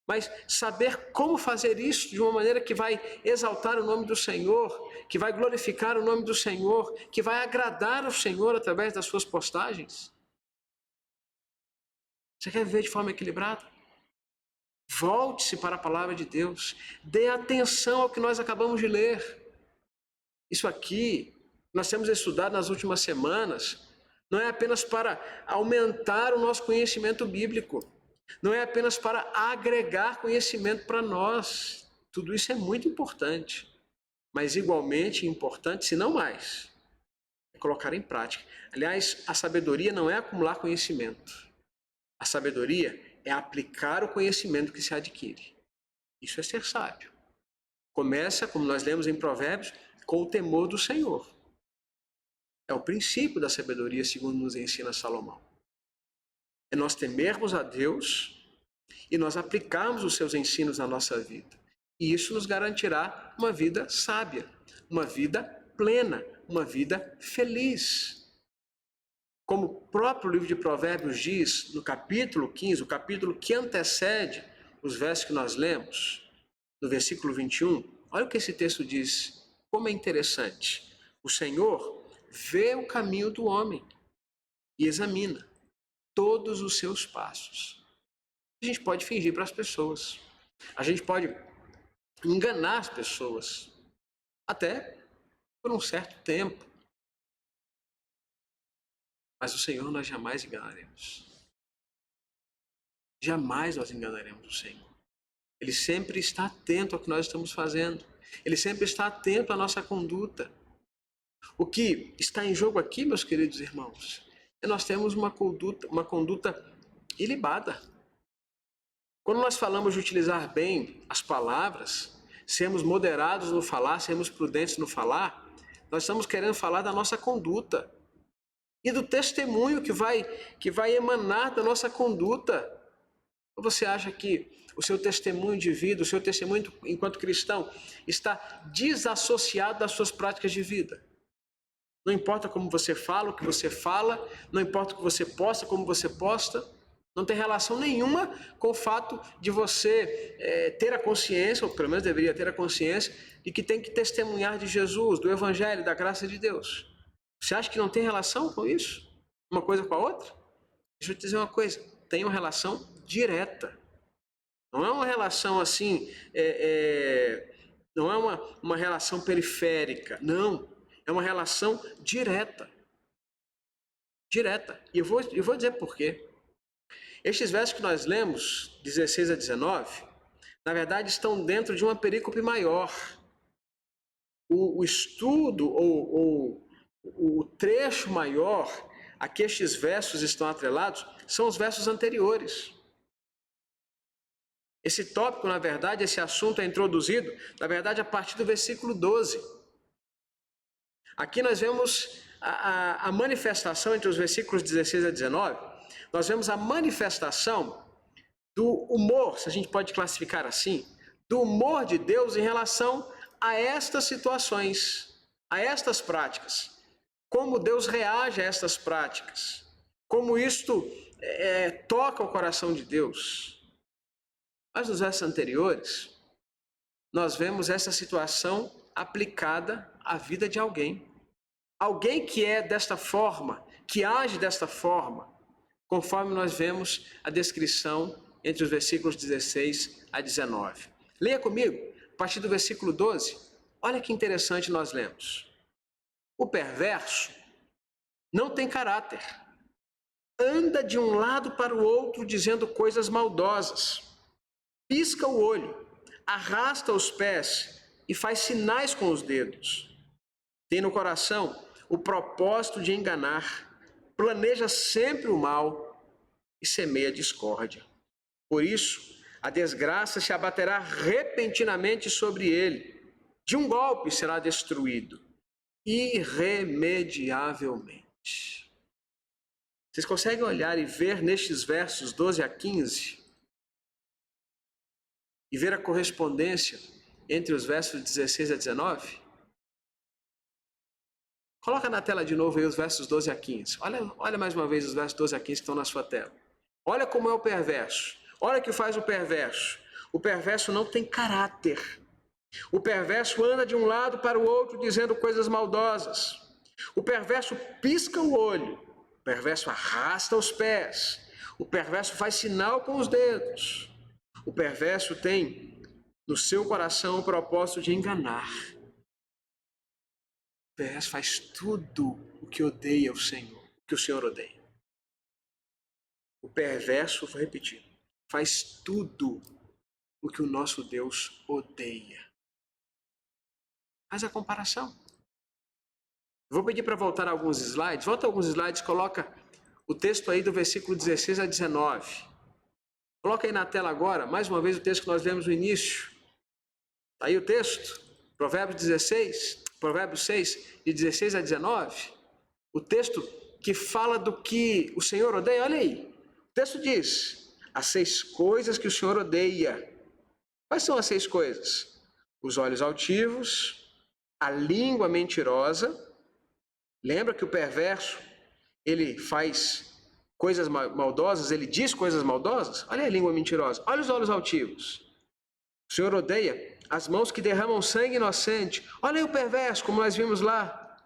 Mas saber como fazer isso de uma maneira que vai exaltar o nome do Senhor, que vai glorificar o nome do Senhor, que vai agradar o Senhor através das suas postagens. Você quer viver de forma equilibrada? Volte-se para a palavra de Deus. Dê atenção ao que nós acabamos de ler. Isso aqui, nós temos estudado nas últimas semanas, não é apenas para aumentar o nosso conhecimento bíblico. Não é apenas para agregar conhecimento para nós. Tudo isso é muito importante. Mas igualmente importante, se não mais, é colocar em prática. Aliás, a sabedoria não é acumular conhecimento. A sabedoria é aplicar o conhecimento que se adquire. Isso é ser sábio. Começa, como nós lemos em Provérbios, com o temor do Senhor. É o princípio da sabedoria, segundo nos ensina Salomão. É nós temermos a Deus e nós aplicarmos os seus ensinos na nossa vida. E isso nos garantirá uma vida sábia, uma vida plena, uma vida feliz. Como o próprio livro de Provérbios diz, no capítulo 15, o capítulo que antecede os versos que nós lemos, no versículo 21, Olha o que esse texto diz. Como é interessante. O Senhor vê o caminho do homem e examina todos os seus passos. A gente pode fingir para as pessoas. A gente pode enganar as pessoas. Até por um certo tempo. Mas o Senhor nós jamais enganaremos. Jamais nós enganaremos o Senhor. Ele sempre está atento ao que nós estamos fazendo. Ele sempre está atento à nossa conduta. O que está em jogo aqui, meus queridos irmãos, é nós temos uma conduta ilibada. Quando nós falamos de utilizar bem as palavras, sermos moderados no falar, sermos prudentes no falar, nós estamos querendo falar da nossa conduta e do testemunho que vai emanar da nossa conduta. Você acha que o seu testemunho de vida, o seu testemunho enquanto cristão, está desassociado das suas práticas de vida? Não importa como você fala, o que você fala, não importa o que você posta, como você posta, não tem relação nenhuma com o fato de você ter a consciência, ou pelo menos deveria ter a consciência, de que tem que testemunhar de Jesus, do Evangelho, da graça de Deus. Você acha que não tem relação com isso? Uma coisa com a outra? Deixa eu te dizer uma coisa, tem uma relação direta. Não é uma relação assim, não é uma relação periférica, não. É uma relação direta. Direta. E eu vou dizer por quê. Estes versos que nós lemos, 16 a 19, na verdade estão dentro de uma perícope maior. O estudo ou o trecho maior a que estes versos estão atrelados são os versos anteriores. Esse tópico, na verdade, esse assunto é introduzido, na verdade, a partir do versículo 12. Aqui nós vemos a manifestação entre os versículos 16 a 19, nós vemos a manifestação do humor, se a gente pode classificar assim, do humor de Deus em relação a estas situações, a estas práticas. Como Deus reage a estas práticas, como isto toca o coração de Deus. Mas nos versos anteriores, nós vemos essa situação aplicada à vida de alguém. Alguém que é desta forma, que age desta forma, conforme nós vemos a descrição entre os versículos 16 a 19. Leia comigo, a partir do versículo 12, olha que interessante nós lemos. O perverso não tem caráter, anda de um lado para o outro dizendo coisas maldosas, pisca o olho, arrasta os pés e faz sinais com os dedos. Tem no coração o propósito de enganar, planeja sempre o mal e semeia discórdia. Por isso, a desgraça se abaterá repentinamente sobre ele. De um golpe será destruído, irremediavelmente. Vocês conseguem olhar e ver nestes versos 12 a 15 e ver a correspondência entre os versos 16 a 19? Coloca na tela de novo aí os versos 12 a 15. Olha mais uma vez os versos 12 a 15 que estão na sua tela. Olha como é o perverso. Olha o que faz o perverso. O perverso não tem caráter. O perverso anda de um lado para o outro dizendo coisas maldosas. O perverso pisca o olho. O perverso arrasta os pés. O perverso faz sinal com os dedos. O perverso tem no seu coração o propósito de enganar. O perverso faz tudo o que odeia o Senhor, o que o Senhor odeia. O perverso, vou repetir, faz tudo o que o nosso Deus odeia. Faz a comparação. Vou pedir para voltar alguns slides. Volta alguns slides, coloca o texto aí do versículo 16 a 19. Coloca aí na tela agora, mais uma vez, o texto que nós lemos no início. Está aí o texto, Provérbios 6, de 16 a 19. O texto que fala do que o Senhor odeia. Olha aí, o texto diz, as 6 coisas que o Senhor odeia. Quais são as 6 coisas? Os olhos altivos, a língua mentirosa. Lembra que o perverso, ele faz coisas maldosas, ele diz coisas maldosas? Olha a língua mentirosa, olha os olhos altivos. O Senhor odeia as mãos que derramam sangue inocente. Olha aí o perverso, como nós vimos lá.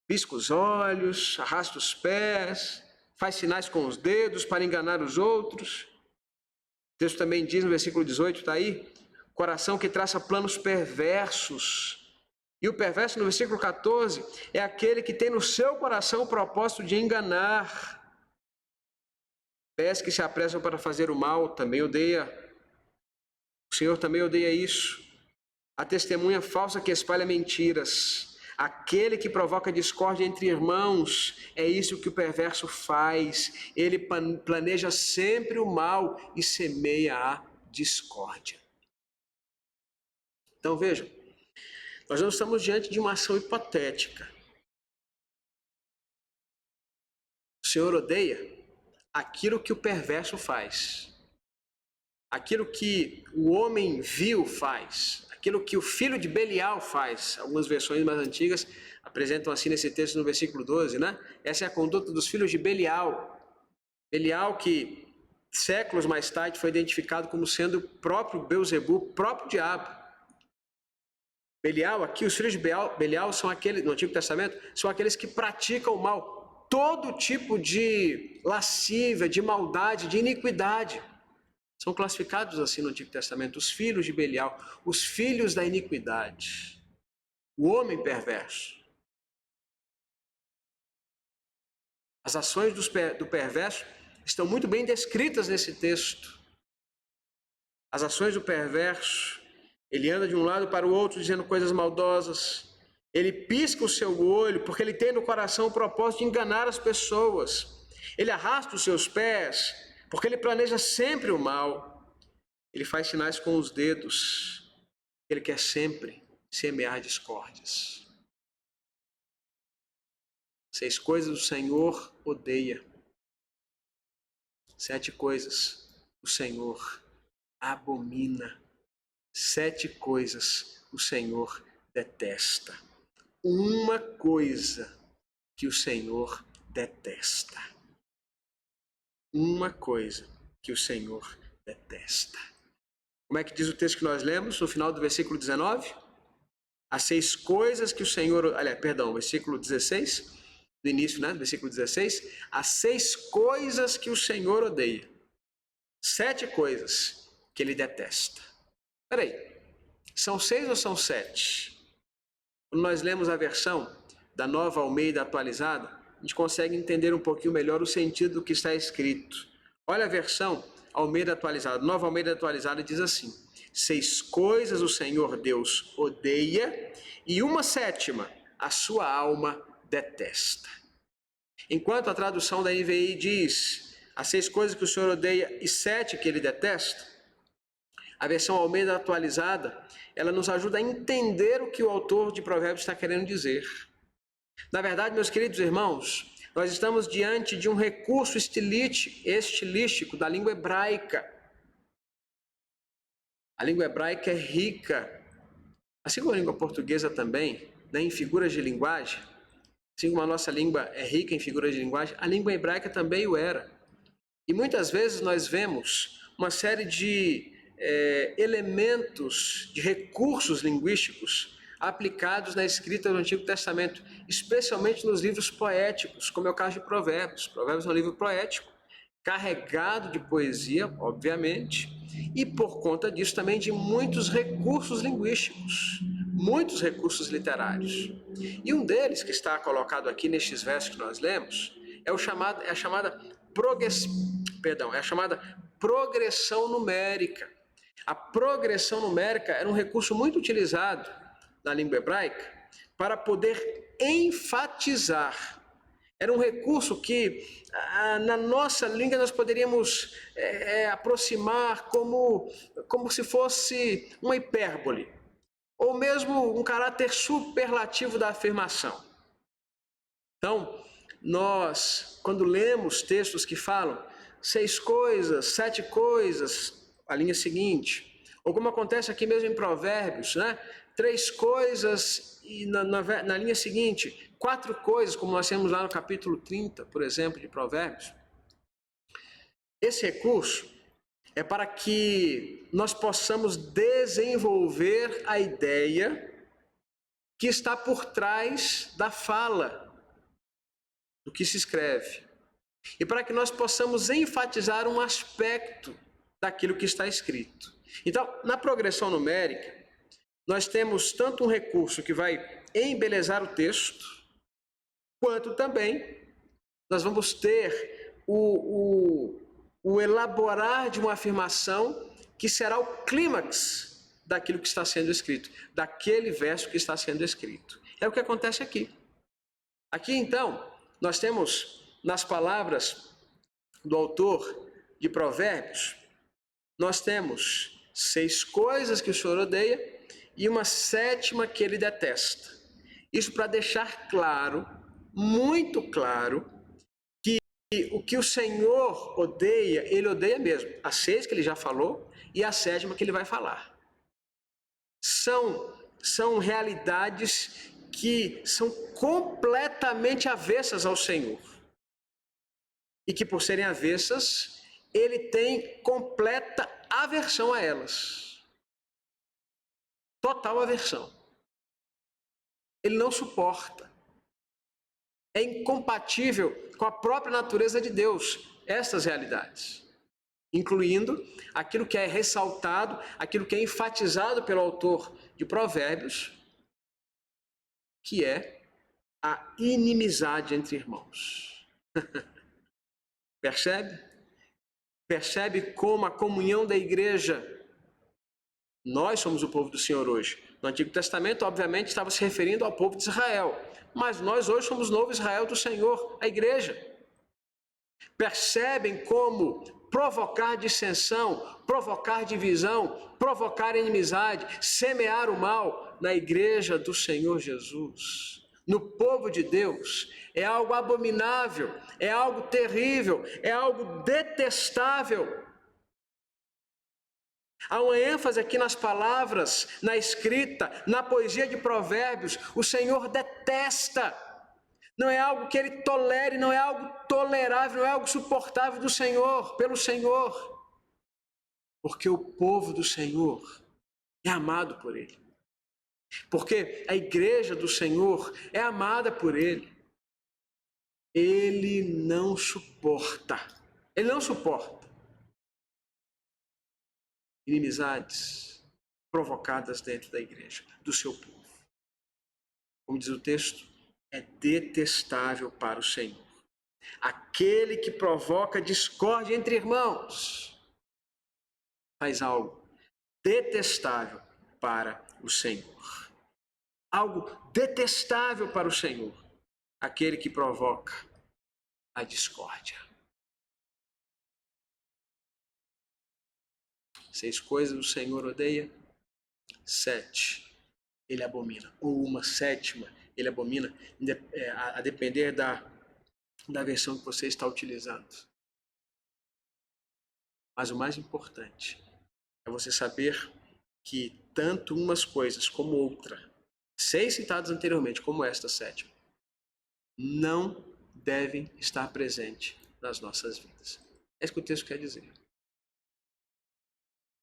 Pisca os olhos, arrasta os pés, faz sinais com os dedos para enganar os outros. O texto também diz no versículo 18, está aí, coração que traça planos perversos. E o perverso, no versículo 14, é aquele que tem no seu coração o propósito de enganar. Pés que se apressam para fazer o mal, também odeia. O Senhor também odeia isso. A testemunha falsa que espalha mentiras. Aquele que provoca discórdia entre irmãos, é isso que o perverso faz. Ele planeja sempre o mal e semeia a discórdia. Então vejam, nós não estamos diante de uma ação hipotética. O Senhor odeia aquilo que o perverso faz. Aquilo que o homem vil faz. Aquilo que o filho de Belial faz. Algumas versões mais antigas apresentam assim nesse texto no versículo 12, né? Essa é a conduta dos filhos de Belial. Belial que séculos mais tarde foi identificado como sendo o próprio Beuzebu, o próprio diabo. Belial, aqui os filhos de Belial são aqueles, no Antigo Testamento, são aqueles que praticam o mal. Todo tipo de lascívia, de maldade, de iniquidade. São classificados assim no Antigo Testamento, os filhos de Belial, os filhos da iniquidade, o homem perverso. As ações do perverso estão muito bem descritas nesse texto. As ações do perverso, ele anda de um lado para o outro dizendo coisas maldosas, ele pisca o seu olho porque ele tem no coração o propósito de enganar as pessoas, ele arrasta os seus pés porque ele planeja sempre o mal, ele faz sinais com os dedos, ele quer sempre semear discórdias. 6 coisas o Senhor odeia. 7 coisas o Senhor abomina. 7 coisas o Senhor detesta. Uma coisa que o Senhor detesta. Uma coisa que o Senhor detesta. Como é que diz o texto que nós lemos no final do versículo 19? As 6 coisas que o Senhor... versículo 16, do início, né? Versículo 16. As 6 coisas que o Senhor odeia. 7 coisas que ele detesta. Peraí, são 6 ou são 7? Quando nós lemos a versão da Nova Almeida atualizada, a gente consegue entender um pouquinho melhor o sentido do que está escrito. Olha a versão Almeida atualizada. Nova Almeida atualizada diz assim: 6 coisas o Senhor Deus odeia e uma 7ª a sua alma detesta. Enquanto a tradução da NVI diz as 6 coisas que o Senhor odeia e 7 que ele detesta, a versão Almeida atualizada, ela nos ajuda a entender o que o autor de Provérbios está querendo dizer. Na verdade, meus queridos irmãos, nós estamos diante de um recurso estilístico da língua hebraica. A língua hebraica é rica, assim como a língua portuguesa também, né, em figuras de linguagem. Assim como a nossa língua é rica em figuras de linguagem, a língua hebraica também o era. E muitas vezes nós vemos uma série de elementos, de recursos linguísticos aplicados na escrita do Antigo Testamento, especialmente nos livros poéticos, como é o caso de Provérbios. Provérbios é um livro poético, carregado de poesia, obviamente, e por conta disso também de muitos recursos linguísticos, muitos recursos literários. E um deles, que está colocado aqui nestes versos que nós lemos, é a chamada progressão numérica. A progressão numérica era um recurso muito utilizado na língua hebraica para poder enfatizar. Era um recurso que na nossa língua nós poderíamos aproximar como se fosse uma hipérbole, ou mesmo um caráter superlativo da afirmação. Então, nós, quando lemos textos que falam 6 coisas, 7 coisas, a linha seguinte, ou como acontece aqui mesmo em Provérbios, né? 3 coisas e na linha seguinte, 4 coisas, como nós temos lá no capítulo 30, por exemplo, de Provérbios. Esse recurso, é para que nós possamos desenvolver a ideia que está por trás da fala, do que se escreve. E para que nós possamos enfatizar um aspecto daquilo que está escrito. Então, na progressão numérica, nós temos tanto um recurso que vai embelezar o texto, quanto também nós vamos ter o elaborar de uma afirmação que será o clímax daquilo que está sendo escrito, daquele verso que está sendo escrito. É o que acontece aqui. Aqui, então, nós temos nas palavras do autor de Provérbios, nós temos 6 coisas que o Senhor odeia e uma 7ª que ele detesta. Isso para deixar claro, muito claro, que o que o Senhor odeia, ele odeia mesmo. As 6 que ele já falou e a 7ª que ele vai falar. São realidades que são completamente avessas ao Senhor. E que, por serem avessas, ele tem completa aversão a elas. Total aversão. Ele não suporta. É incompatível com a própria natureza de Deus, estas realidades. Incluindo aquilo que é ressaltado, aquilo que é enfatizado pelo autor de Provérbios, que é a inimizade entre irmãos. Percebe? Percebe como a comunhão da igreja, nós somos o povo do Senhor hoje. No Antigo Testamento, obviamente, estava se referindo ao povo de Israel, mas nós hoje somos o novo Israel do Senhor, a igreja. Percebem como provocar dissensão, provocar divisão, provocar inimizade, semear o mal na igreja do Senhor Jesus, no povo de Deus, é algo abominável, é algo terrível, é algo detestável. Há uma ênfase aqui nas palavras, na escrita, na poesia de Provérbios. O Senhor detesta. Não é algo que ele tolere, não é algo tolerável, não é algo suportável do Senhor, pelo Senhor. Porque o povo do Senhor é amado por ele. Porque a igreja do Senhor é amada por ele. Ele não suporta. Ele não suporta inimizades provocadas dentro da igreja, do seu povo. Como diz o texto, é detestável para o Senhor. Aquele que provoca discórdia entre irmãos faz algo detestável para o Senhor. Algo detestável para o Senhor. Aquele que provoca a discórdia. 6 coisas o Senhor odeia, 7 ele abomina, ou uma 7ª ele abomina, a depender da versão que você está utilizando. Mas o mais importante é você saber que tanto umas coisas como outra, 6 citadas anteriormente, como esta 7ª, não devem estar presentes nas nossas vidas. É isso que o texto quer dizer.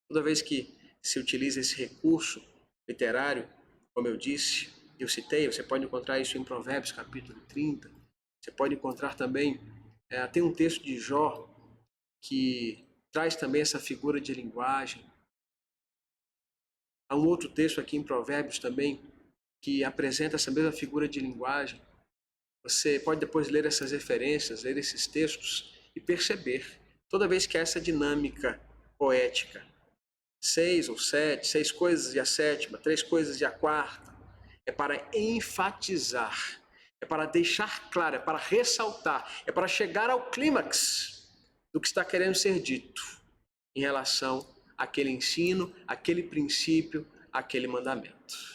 Toda vez que se utiliza esse recurso literário, como eu disse, eu citei, você pode encontrar isso em Provérbios capítulo 30, você pode encontrar também, tem um texto de Jó que traz também essa figura de linguagem. Há um outro texto aqui em Provérbios também que apresenta essa mesma figura de linguagem. Você pode depois ler essas referências, ler esses textos e perceber, toda vez que há essa dinâmica poética, 6 ou 7, 6 coisas e a 7ª, 3 coisas e a 4ª, é para enfatizar, é para deixar claro, é para ressaltar, é para chegar ao clímax do que está querendo ser dito em relação àquele ensino, àquele princípio, àquele mandamento.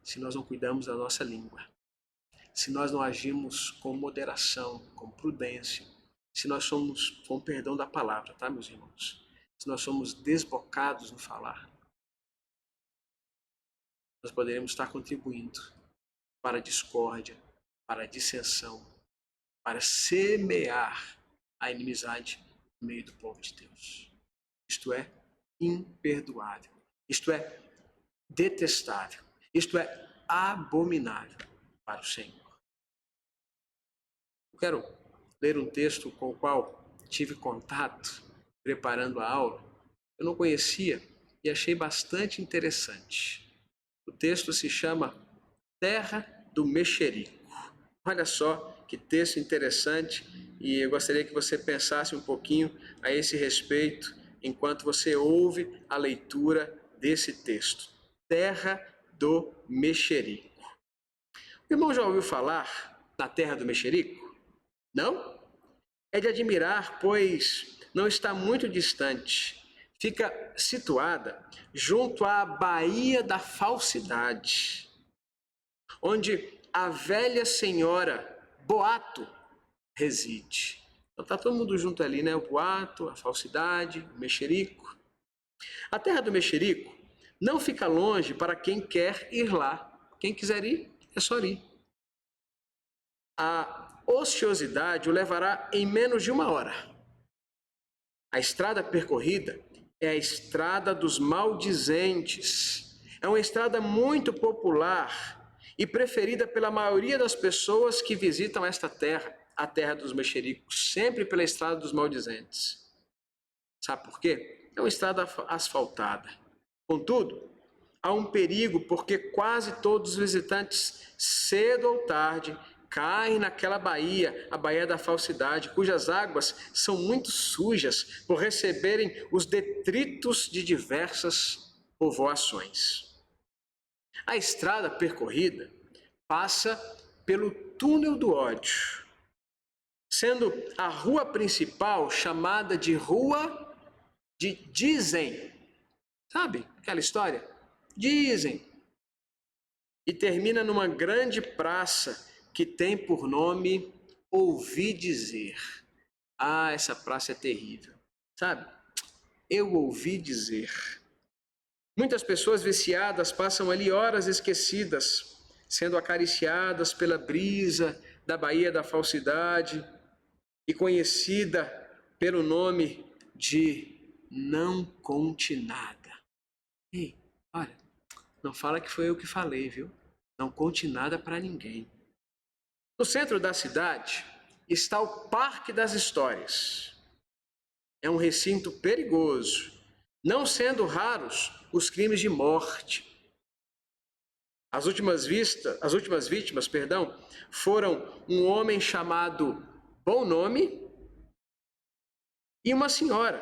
Se nós não cuidamos da nossa língua, se nós não agimos com moderação, com prudência, se nós somos, com perdão da palavra, tá, meus irmãos? Se nós somos desbocados no falar, nós poderemos estar contribuindo para a discórdia, para a dissensão, para semear a inimizade no meio do povo de Deus. Isto é imperdoável. Isto é detestável. Isto é abominável para o Senhor. Eu quero ler um texto com o qual tive contato preparando a aula. Eu não conhecia e achei bastante interessante. O texto se chama Terra do Mexerico. Olha só que texto interessante, e eu gostaria que você pensasse um pouquinho a esse respeito enquanto você ouve a leitura desse texto. Terra do Mexerico. O irmão já ouviu falar na Terra do Mexerico? Não? É de admirar, pois não está muito distante. Fica situada junto à Baía da Falsidade, onde a velha senhora Boato reside. Então está todo mundo junto ali, né? O Boato, a Falsidade, o Mexerico. A Terra do Mexerico não fica longe para quem quer ir lá. Quem quiser ir, é só ir. A ociosidade o levará em menos de 1 hora. A estrada percorrida é a estrada dos maldizentes. É uma estrada muito popular e preferida pela maioria das pessoas que visitam esta terra, a terra dos mexericos, sempre pela estrada dos maldizentes. Sabe por quê? É uma estrada asfaltada. Contudo, há um perigo porque quase todos os visitantes, cedo ou tarde, caem naquela baía, a Baía da Falsidade, cujas águas são muito sujas por receberem os detritos de diversas povoações. A estrada percorrida passa pelo Túnel do Ódio, sendo a rua principal chamada de Rua de Dizem. Sabe aquela história? Dizem. E termina numa grande praça que tem por nome Ouvi Dizer. Ah, essa praça é terrível. Sabe? Eu ouvi dizer. Muitas pessoas viciadas passam ali horas esquecidas, sendo acariciadas pela brisa da Baía da Falsidade e conhecida pelo nome de Não Conte Nada. Ei, olha, não fala que foi eu que falei, viu? Não conte nada para ninguém. No centro da cidade está o Parque das Histórias. É um recinto perigoso, não sendo raros os crimes de morte. As últimas vítimas, foram um homem chamado Bom Nome e uma senhora,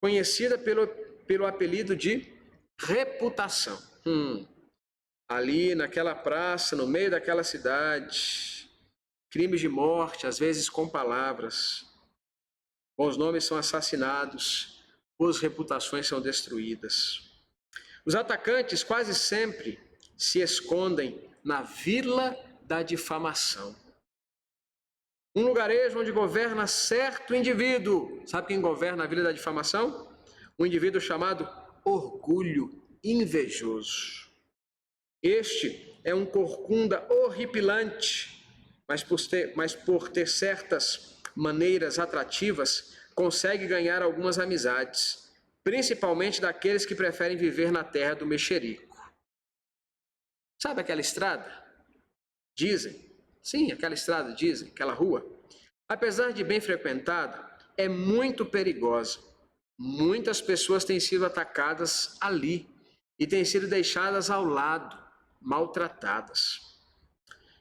conhecida pelo apelido de Reputação. Ali naquela praça, no meio daquela cidade, crimes de morte, às vezes com palavras. Bons nomes são assassinados, boas reputações são destruídas. Os atacantes quase sempre se escondem na Vila da Difamação. Um lugarejo onde governa certo indivíduo. Sabe quem governa a Vila da Difamação? Um indivíduo chamado Orgulho Invejoso. Este é um corcunda horripilante, mas por ter certas maneiras atrativas, consegue ganhar algumas amizades, principalmente daqueles que preferem viver na terra do mexerico. Sabe aquela estrada? Dizem. Sim, aquela estrada, dizem, aquela rua. Apesar de bem frequentada, é muito perigosa. Muitas pessoas têm sido atacadas ali e têm sido deixadas ao lado, maltratadas.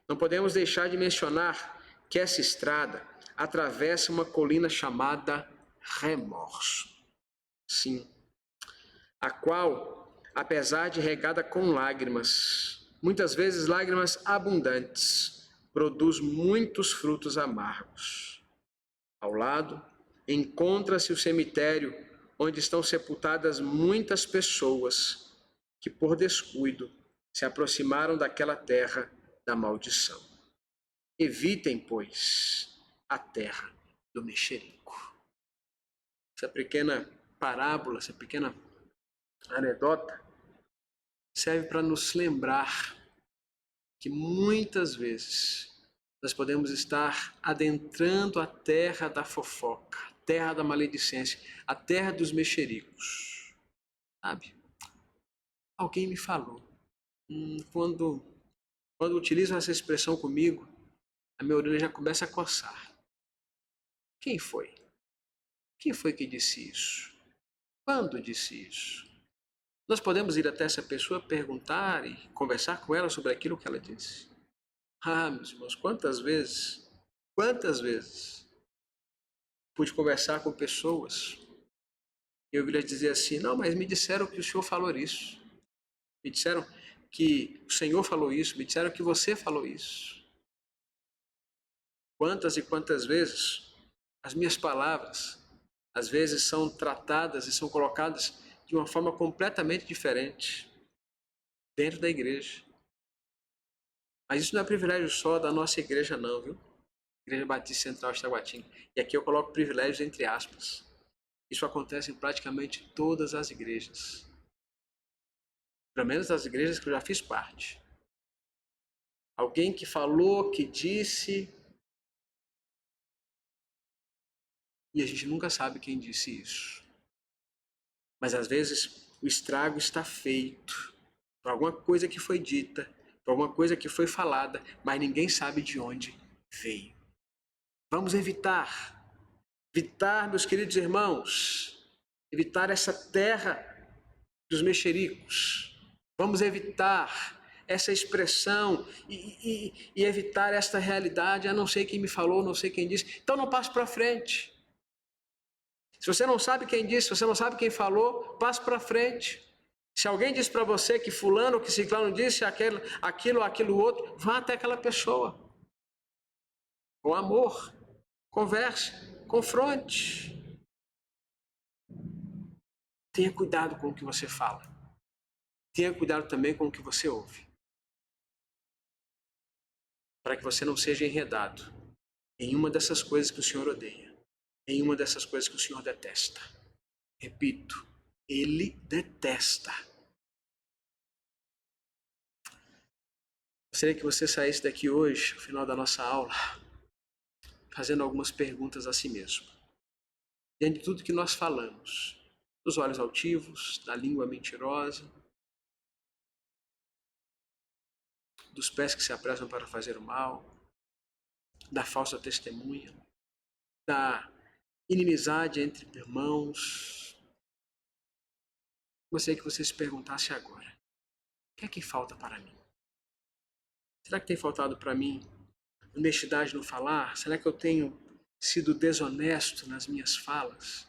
Não podemos deixar de mencionar que essa estrada atravessa uma colina chamada Remorso. Sim, a qual, apesar de regada com lágrimas, muitas vezes lágrimas abundantes, produz muitos frutos amargos. Ao lado, encontra-se o cemitério onde estão sepultadas muitas pessoas que, por descuido, se aproximaram daquela terra da maldição. Evitem, pois, a terra do mexerico. Essa pequena parábola, essa pequena anedota, serve para nos lembrar que muitas vezes Nós podemos estar adentrando a terra da fofoca, a terra da maledicência, a terra dos mexericos. Sabe? Alguém me falou. Quando utilizam essa expressão comigo, a minha orelha já começa a coçar. Quem foi? Quem foi que disse isso? Quando disse isso? Nós podemos ir até essa pessoa, perguntar e conversar com ela sobre aquilo que ela disse. Meus irmãos, quantas vezes pude conversar com pessoas e eu ouvi dizer assim, não, mas me disseram que o senhor falou isso. Me disseram que o Senhor falou isso, me disseram que você falou isso. Quantas e quantas vezes as minhas palavras, às vezes, são tratadas e são colocadas de uma forma completamente diferente dentro da igreja. Mas isso não é privilégio só da nossa igreja não, viu? Igreja Batista Central de Taguatinga. E aqui eu coloco privilégios entre aspas. Isso acontece em praticamente todas as igrejas. Pelo menos das igrejas que eu já fiz parte. Alguém que falou, que disse, e a gente nunca sabe quem disse isso. Mas às vezes o estrago está feito por alguma coisa que foi dita, por alguma coisa que foi falada, mas ninguém sabe de onde veio. Vamos evitar, meus queridos irmãos, evitar essa terra dos mexericos. Vamos evitar essa expressão e evitar esta realidade. Não sei quem me falou, não sei quem disse. Então não passe para frente. Se você não sabe quem disse, se você não sabe quem falou, passe para frente. Se alguém disse para você que fulano, que ciclano disse aquilo outro, vá até aquela pessoa. Com amor, converse, confronte. Tenha cuidado com o que você fala. Tenha cuidado também com o que você ouve. Para que você não seja enredado em uma dessas coisas que o Senhor odeia. Em uma dessas coisas que o Senhor detesta. Repito, Ele detesta. Gostaria que você saísse daqui hoje, no final da nossa aula, fazendo algumas perguntas a si mesmo. Diante de tudo que nós falamos, dos olhos altivos, da língua mentirosa, dos pés que se apressam para fazer o mal, da falsa testemunha, da inimizade entre irmãos. Gostaria que você se perguntasse agora, o que é que falta para mim? Será que tem faltado para mim honestidade no falar? Será que eu tenho sido desonesto nas minhas falas?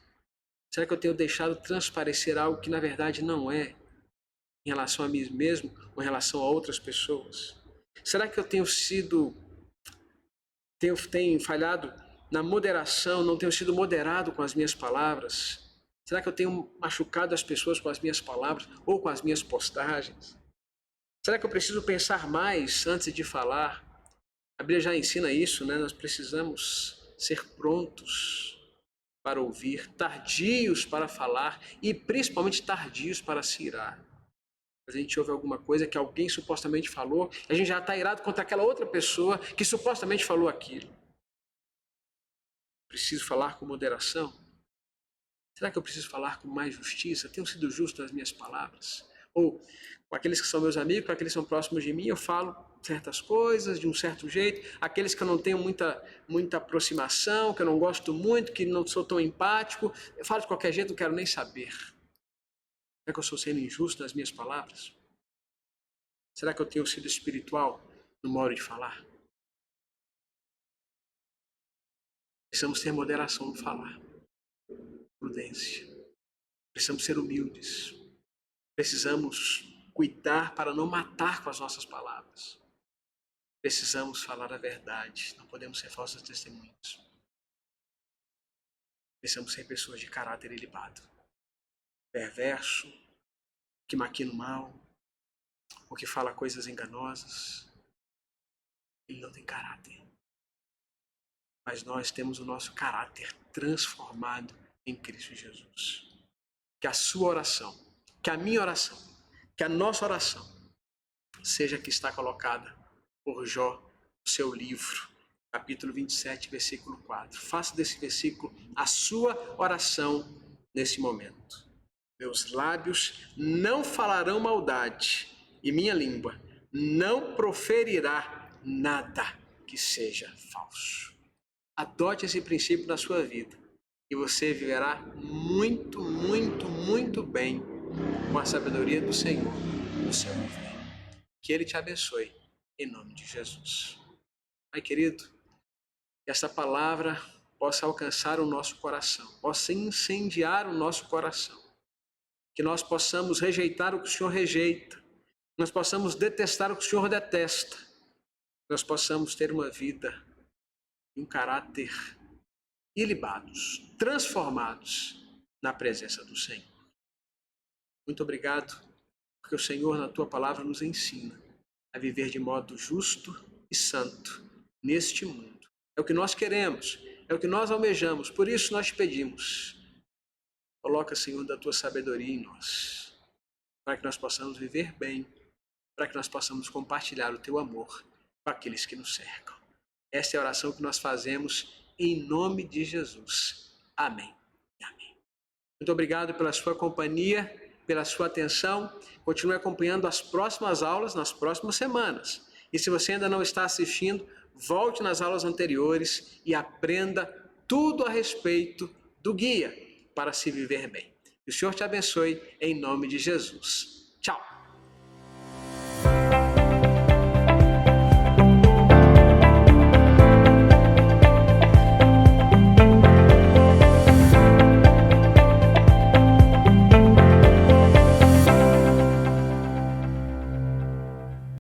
Será que eu tenho deixado transparecer algo que na verdade não é em relação a mim mesmo ou em relação a outras pessoas? Será que eu tenho falhado na moderação, não tenho sido moderado com as minhas palavras? Será que eu tenho machucado as pessoas com as minhas palavras ou com as minhas postagens? Será que eu preciso pensar mais antes de falar? A Bíblia já ensina isso, né? Nós precisamos ser prontos para ouvir, tardios para falar e principalmente tardios para se irar. A gente ouve alguma coisa que alguém supostamente falou, a gente já está irado contra aquela outra pessoa que supostamente falou aquilo. Preciso falar com moderação? Será que eu preciso falar com mais justiça? Tenho sido justo nas minhas palavras? Ou com aqueles que são meus amigos, com aqueles que são próximos de mim, eu falo certas coisas de um certo jeito, aqueles que eu não tenho muita aproximação, que eu não gosto muito, que não sou tão empático, eu falo de qualquer jeito, não quero nem saber. Será que eu estou sendo injusto nas minhas palavras? Será que eu tenho sido espiritual no modo de falar? Precisamos ter moderação no falar, prudência. Precisamos ser humildes. Precisamos cuidar para não matar com as nossas palavras. Precisamos falar a verdade, não podemos ser falsos testemunhas. Precisamos ser pessoas de caráter ilibado, perverso, que maquina o mal, ou que fala coisas enganosas. Ele não tem caráter. Mas nós temos o nosso caráter transformado em Cristo Jesus. Que a sua oração, que a minha oração, que a nossa oração seja a que está colocada por Jó no seu livro. capítulo 27, versículo 4. Faça desse versículo a sua oração nesse momento. Meus lábios não falarão maldade e minha língua não proferirá nada que seja falso. Adote esse princípio na sua vida e você viverá muito, muito, muito bem com a sabedoria do Senhor no seu governo. Que Ele te abençoe, em nome de Jesus. Pai querido, que essa palavra possa alcançar o nosso coração, possa incendiar o nosso coração. Que nós possamos rejeitar o que o Senhor rejeita, nós possamos detestar o que o Senhor detesta, nós possamos ter uma vida e um caráter ilibados, transformados na presença do Senhor. Muito obrigado, porque o Senhor, na Tua palavra, nos ensina a viver de modo justo e santo neste mundo. É o que nós queremos, é o que nós almejamos, por isso nós te pedimos. Coloca, Senhor, da Tua sabedoria em nós, para que nós possamos viver bem, para que nós possamos compartilhar o Teu amor com aqueles que nos cercam. Esta é a oração que nós fazemos em nome de Jesus. Amém. Amém. Muito obrigado pela sua companhia, pela sua atenção. Continue acompanhando as próximas aulas nas próximas semanas. E se você ainda não está assistindo, volte nas aulas anteriores e aprenda tudo a respeito do guia para se viver bem. Que o Senhor te abençoe em nome de Jesus.